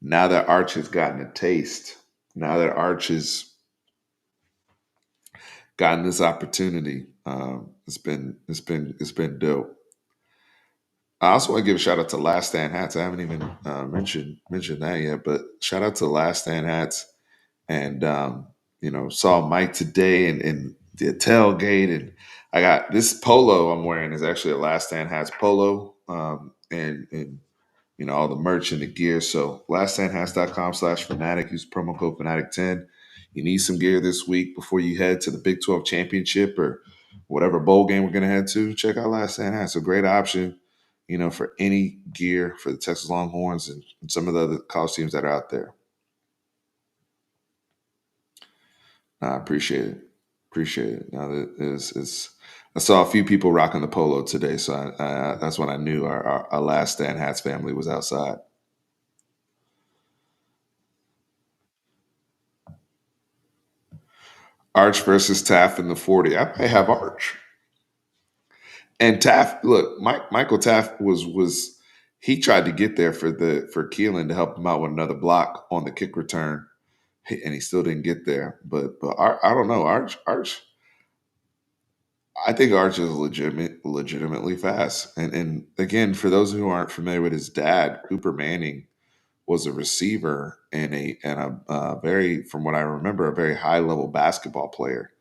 Now that Arch has gotten a taste, now that Arch has gotten this opportunity, it's been dope. I also want to give a shout out to Last Stand Hats. I haven't even mentioned that yet, but shout out to Last Stand Hats. And saw Mike today and the tailgate, and I got this polo I'm wearing is actually a Last Stand Hats polo, and all the merch and the gear. So laststandhats.com/fanatic. Use promo code Fanatic10. You need some gear this week before you head to the Big 12 championship or whatever bowl game we're going to head to. Check out Last Stand Hats. A great option, for any gear for the Texas Longhorns and some of the other college teams that are out there. I appreciate it. Appreciate it. Now that is I saw a few people rocking the polo today, so that's when I knew our Last Stand Hats family was outside. Arch versus Taft in the 40. I might have Arch. And Taft, look, Michael Taft was he tried to get there for Keelan to help him out with another block on the kick return, and he still didn't get there. But I don't know. Arch, I think Arch is legitimately fast. And again, for those who aren't familiar with his dad, Cooper Manning was a receiver and a very, from what I remember, a very high level basketball player.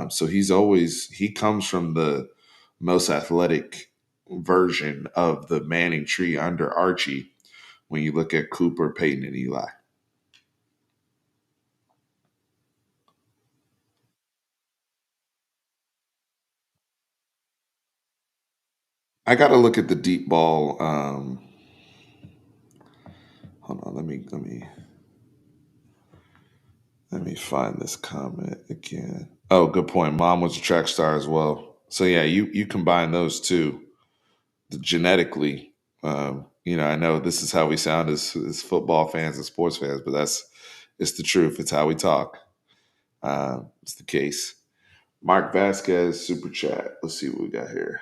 So he comes from the most athletic version of the Manning tree under Archie. When you look at Cooper, Peyton, and Eli, I got to look at the deep ball. Hold on, let me find this comment again. Oh, good point. Mom was a track star as well. So yeah, you combine those two genetically. I know this is how we sound as football fans and sports fans, but it's the truth. It's how we talk. It's the case. Mark Vasquez, super chat. Let's see what we got here.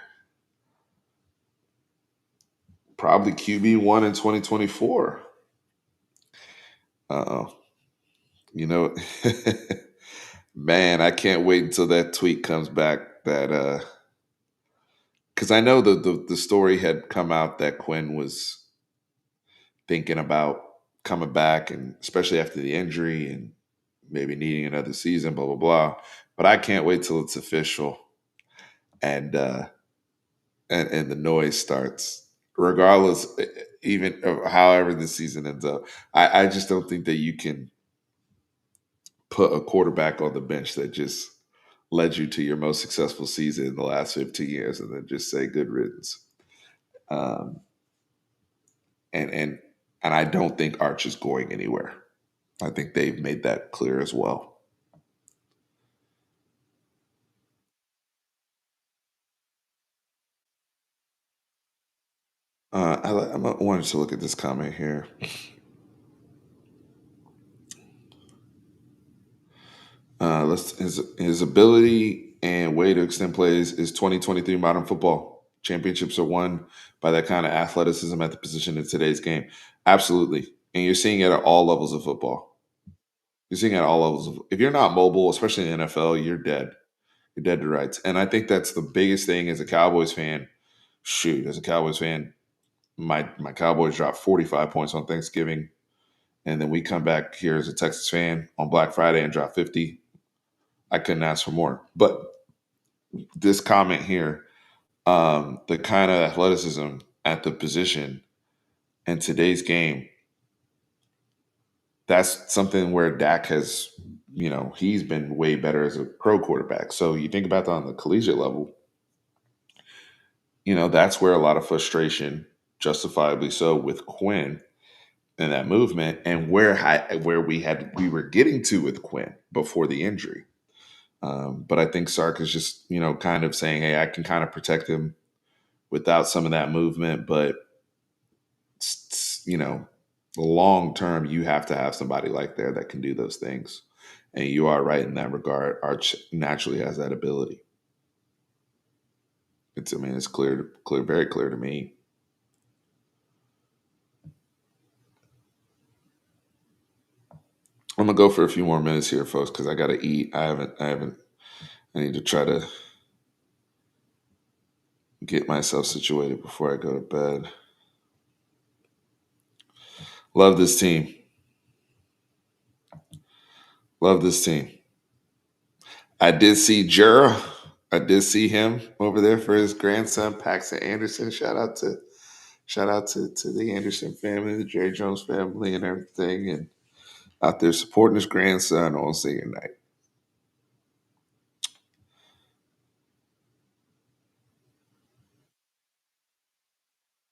Probably QB1 in 2024. Uh-oh. You know, man, I can't wait until that tweet comes back that because I know the story had come out that Quinn was thinking about coming back, and especially after the injury and maybe needing another season, blah blah blah. But I can't wait till it's official and and the noise starts, regardless, even of however the season ends up. I just don't think that you can put a quarterback on the bench that just led you to your most successful season in the last 15 years and then just say good riddance. Um, and and and I don't think Arch is going anywhere. I think they've made that clear as well. I wanted to look at this comment here. His ability and way to extend plays is 2023 modern football. Championships are won by that kind of athleticism at the position in today's game. Absolutely, and you're seeing it at all levels of football. You're seeing it at all levels. If you're not mobile, especially in the NFL, you're dead. You're dead to rights. And I think that's the biggest thing as a Cowboys fan. Shoot, as a Cowboys fan, my Cowboys dropped 45 points on Thanksgiving, and then we come back here as a Texas fan on Black Friday and drop 50. I couldn't ask for more. But this comment here, the kind of athleticism at the position in today's game, that's something where Dak has, he's been way better as a pro quarterback. So you think about that on the collegiate level, that's where a lot of frustration, justifiably so, with Quinn and that movement, and where we were getting to with Quinn before the injury. But I think Sark is just, kind of saying, hey, I can kind of protect him without some of that movement, but long term, you have to have somebody like there that can do those things. And you are right in that regard. Arch naturally has that ability. It's clear, very clear to me. I'm gonna go for a few more minutes here, folks, because I gotta eat. I haven't. I need to try to get myself situated before I go to bed. Love this team. Love this team. I did see Jura. I did see him over there for his grandson, Paxton Anderson. Shout out to the Anderson family, the Jerry Jones family, and everything, and out there supporting his grandson on senior night.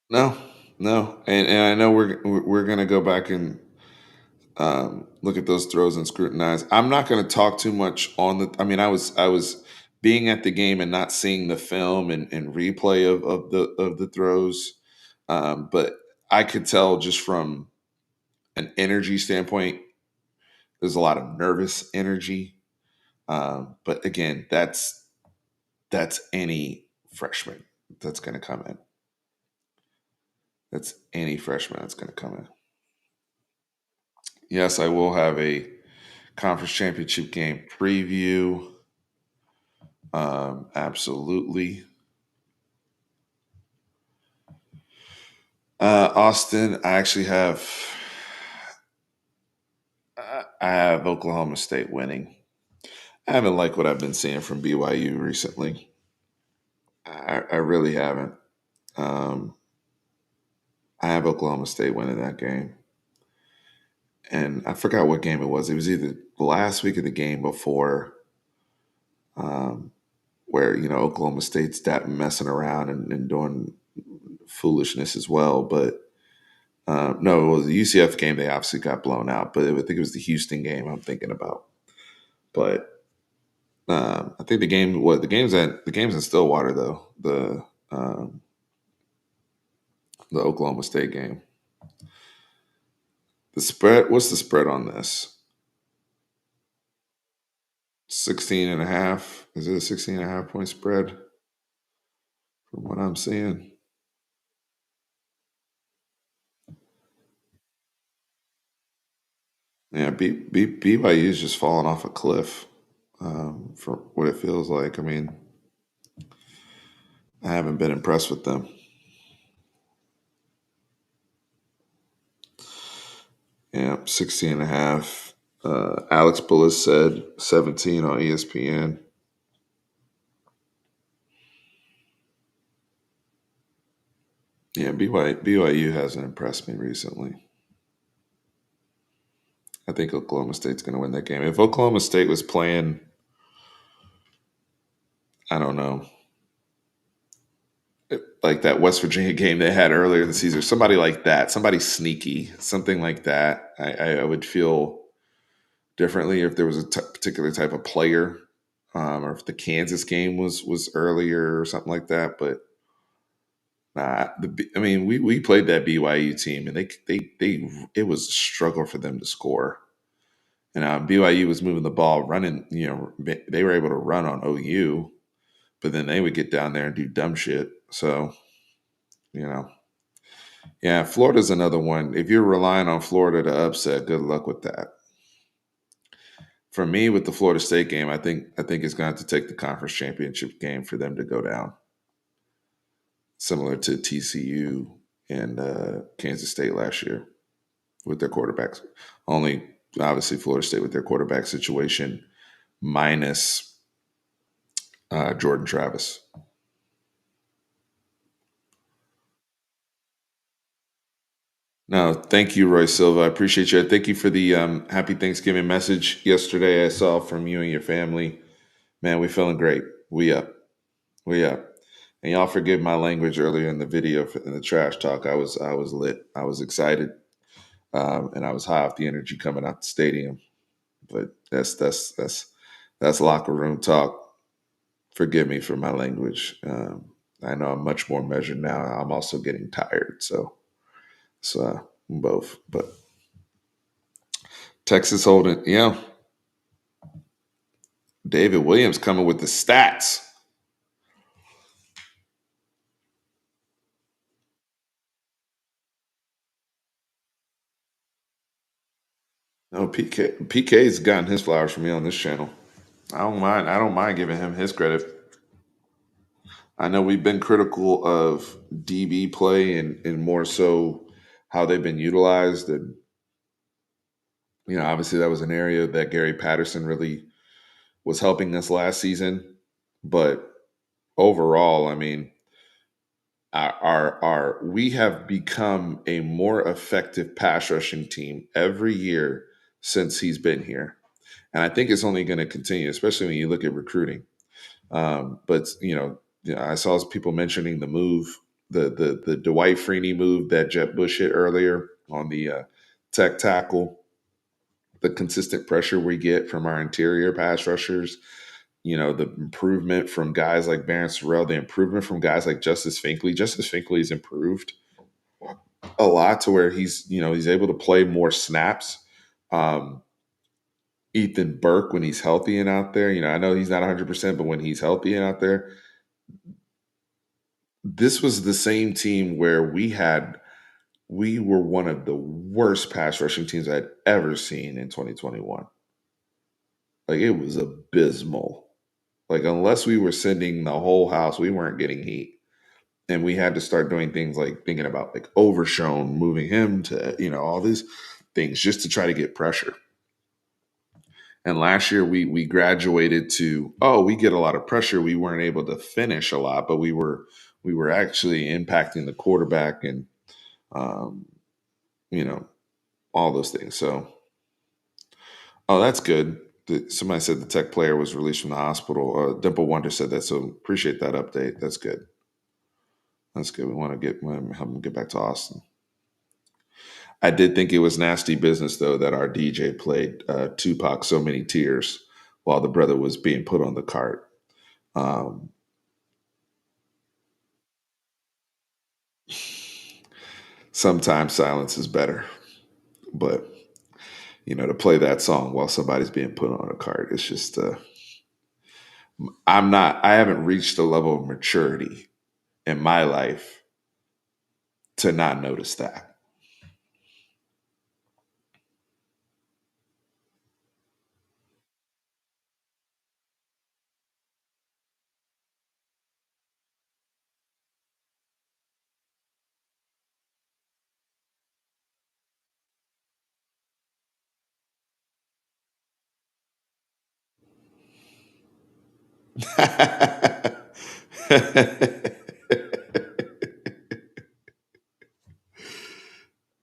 No, no, and I know we're gonna go back and look at those throws and scrutinize. I'm not going to talk too much on the. I mean, I was being at the game and not seeing the film and replay of the throws, but I could tell just from an energy standpoint, there's a lot of nervous energy. But again, that's any freshman that's going to come in. That's any freshman that's going to come in. Yes, I will have a conference championship game preview. Absolutely. Austin, I have Oklahoma State winning. I haven't liked what I've been seeing from BYU recently. I really haven't. Um, I have Oklahoma State winning that game. And I forgot what game it was. It was either the last week of the game before, um, where, Oklahoma State's that messing around and doing foolishness as well. But no, it was the UCF game. They obviously got blown out, but I think it was the Houston game I'm thinking about. But I think the game's in Stillwater though. The Oklahoma State game. The spread. What's the spread on this? 16 and a half. Is it a 16 and a half point spread from what I'm seeing? Yeah, BYU is just falling off a cliff for what it feels like. I mean, I haven't been impressed with them. Yeah, 16 and a half. Alex Bullis said 17 on ESPN. Yeah, BYU hasn't impressed me recently. I think Oklahoma State's going to win that game. If Oklahoma State was playing, I don't know, like that West Virginia game they had earlier in the season, somebody like that, somebody sneaky, something like that, I would feel differently if there was a particular type of player, or if the Kansas game was earlier or something like that. But nah, I mean, we played that BYU team, and they it was a struggle for them to score. And BYU was moving the ball, running. You know, they were able to run on OU, but then they would get down there and do dumb shit. So you know, yeah, Florida's another one. If you're relying on Florida to upset, good luck with that. For me, with the Florida State game, I think it's going to have to take the conference championship game for them to go down, similar to TCU and Kansas State last year with their quarterbacks. Only obviously Florida State with their quarterback situation minus Jordan Travis. No, thank you, Roy Silva. I appreciate you. Thank you for the happy Thanksgiving message yesterday. I saw from you and your family. Man, we feeling great. We up. We up. And y'all forgive my language earlier in the video in the trash talk. I was lit. I was excited, and I was high off the energy coming out the stadium. But that's locker room talk. Forgive me for my language. I know I'm much more measured now. I'm also getting tired, so both. But Texas holding, yeah. David Williams coming with the stats. No, PK's gotten his flowers from me on this channel. I don't mind. I don't mind giving him his credit. I know we've been critical of DB play and more so how they've been utilized. And, obviously that was an area that Gary Patterson really was helping us last season. But overall, I mean, we have become a more effective pass rushing team every year since he's been here. And I think it's only going to continue, especially when you look at recruiting. But I saw people mentioning the move, the Dwight Freeney move that Jet Bush hit earlier on the tech tackle, the consistent pressure we get from our interior pass rushers. The improvement from guys like Barron Sorrell, the improvement from guys like Justice Finkley. Justice Finkley's improved a lot to where he's able to play more snaps. Um, Ethan Burke, when he's healthy and out there, I know he's not 100%, but when he's healthy and out there, this was the same team where we were one of the worst pass rushing teams I'd ever seen in 2021. Like it was abysmal. Like unless we were sending the whole house, we weren't getting heat. And we had to start doing things like thinking about like Overshown, moving him to, all these things just to try to get pressure. And last year we graduated to, we get a lot of pressure. We weren't able to finish a lot, but we were actually impacting the quarterback and um, you know, all those things. So, that's good. Somebody said the tech player was released from the hospital. Dimple Wonder said that. So appreciate that update. That's good. That's good. We want to help him get back to Austin. I did think it was nasty business though that our DJ played Tupac "So Many Tears" while the brother was being put on the cart. Um, Sometimes silence is better, but to play that song while somebody's being put on a cart, it's just. I haven't reached the level of maturity in my life to not notice that.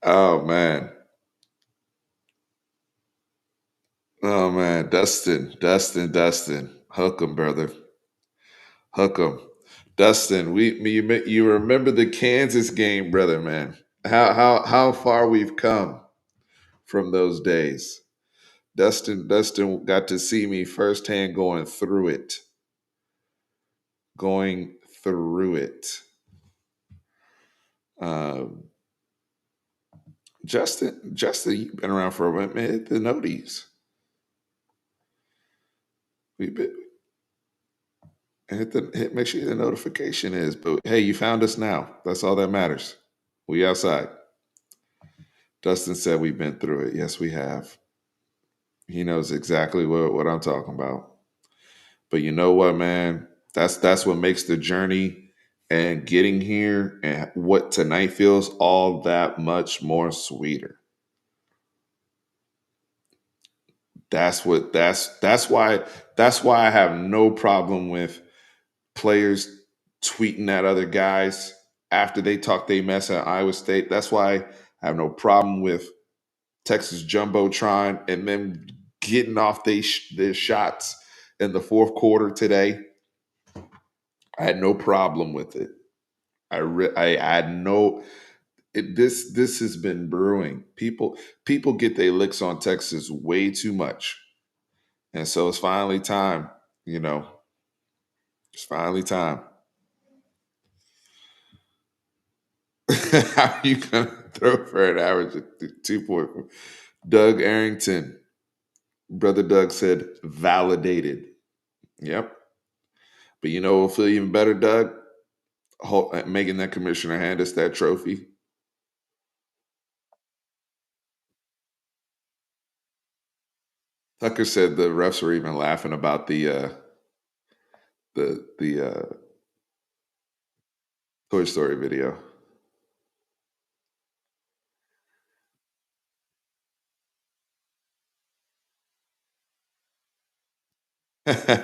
Oh man. Oh man. Dustin. Hook 'em, brother. Hook 'em. Dustin, you remember the Kansas game, brother, man. How far we've come from those days. Dustin got to see me firsthand going through it. Um, Justin, you've been around for a minute, man. Hit the noties. We been make sure the notification is. But hey, you found us now. That's all that matters. We outside. Dustin said we've been through it. Yes, we have. He knows exactly what I'm talking about. But you know what, man? That's what makes the journey and getting here and what tonight feels all that much more sweeter. That's why I have no problem with players tweeting at other guys after they talk they mess at Iowa State. That's why I have no problem with Texas Jumbotron and them getting off their shots in the fourth quarter today. I had no problem with it. I had no this has been brewing. People get their licks on Texas way too much, and so it's finally time. You know, it's finally time. How are you gonna throw for an average of 2.4? Doug Arrington, brother Doug said validated. Yep, but you know, what'll feel even better, Doug, making that commissioner hand us that trophy. Tucker said the refs were even laughing about the Toy Story video.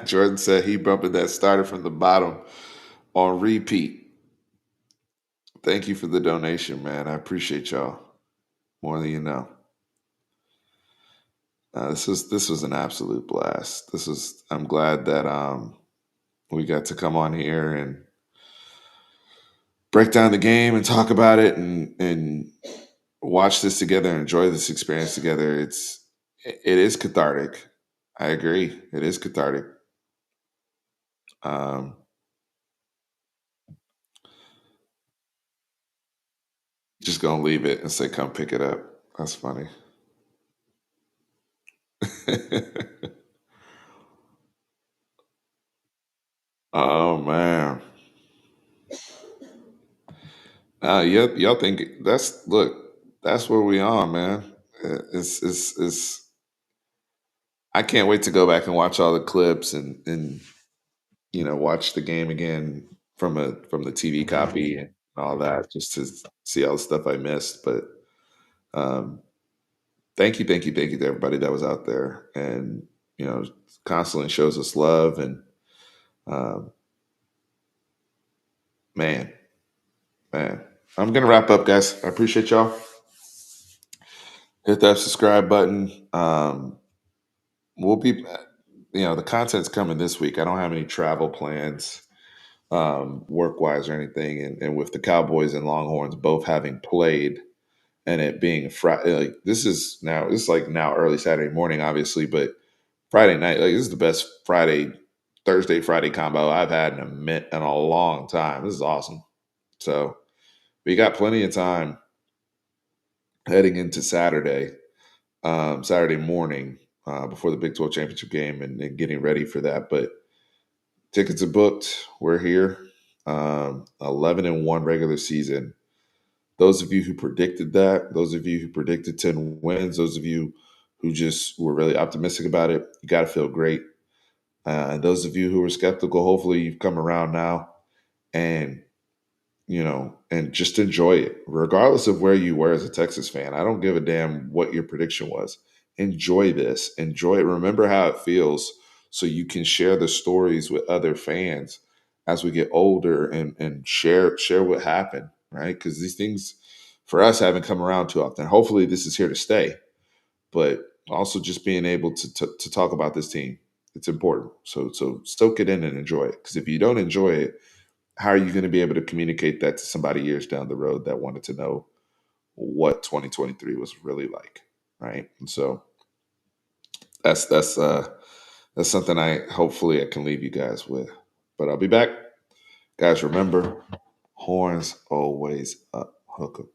Jordan said he bumping that started from the bottom on repeat. Thank you for the donation, man. I appreciate y'all more than you know. This was an absolute blast. I'm glad that we got to come on here and break down the game and talk about it and watch this together and enjoy this experience together. It is cathartic. I agree. It is cathartic. Um, just gonna leave it and say, "Come pick it up." That's funny. Oh man. Y'all think that's where we are, man. It's I can't wait to go back and watch all the clips and watch the game again from the TV copy and all that, just to see all the stuff I missed. But um, thank you to everybody that was out there and you know constantly shows us love and um, man, man. I'm gonna wrap up, guys. I appreciate y'all. Hit that subscribe button. We'll be, the content's coming this week. I don't have any travel plans, work wise or anything. And with the Cowboys and Longhorns both having played and it being Friday, like this is like now early Saturday morning, obviously, but Friday night, like this is the best Thursday, Friday combo I've had in a long time. This is awesome. So we got plenty of time heading into Saturday morning before the Big 12 championship game and getting ready for that. But Tickets are booked. We're here. 11-1 regular season. Those of you who predicted that, those of you who predicted 10 wins, those of you who just were really optimistic about it, you got to feel great. And those of you who were skeptical, hopefully you've come around now and, and just enjoy it, regardless of where you were as a Texas fan. I don't give a damn what your prediction was. Enjoy this. Enjoy it. Remember how it feels so you can share the stories with other fans as we get older and share what happened, right? Because these things for us haven't come around too often. Hopefully this is here to stay, but also just being able to talk about this team, it's important. So soak it in and enjoy it. Because if you don't enjoy it, how are you going to be able to communicate that to somebody years down the road that wanted to know what 2023 was really like, right? And so that's something I hopefully I can leave you guys with. But I'll be back, guys. Remember, horns always up, hook 'em.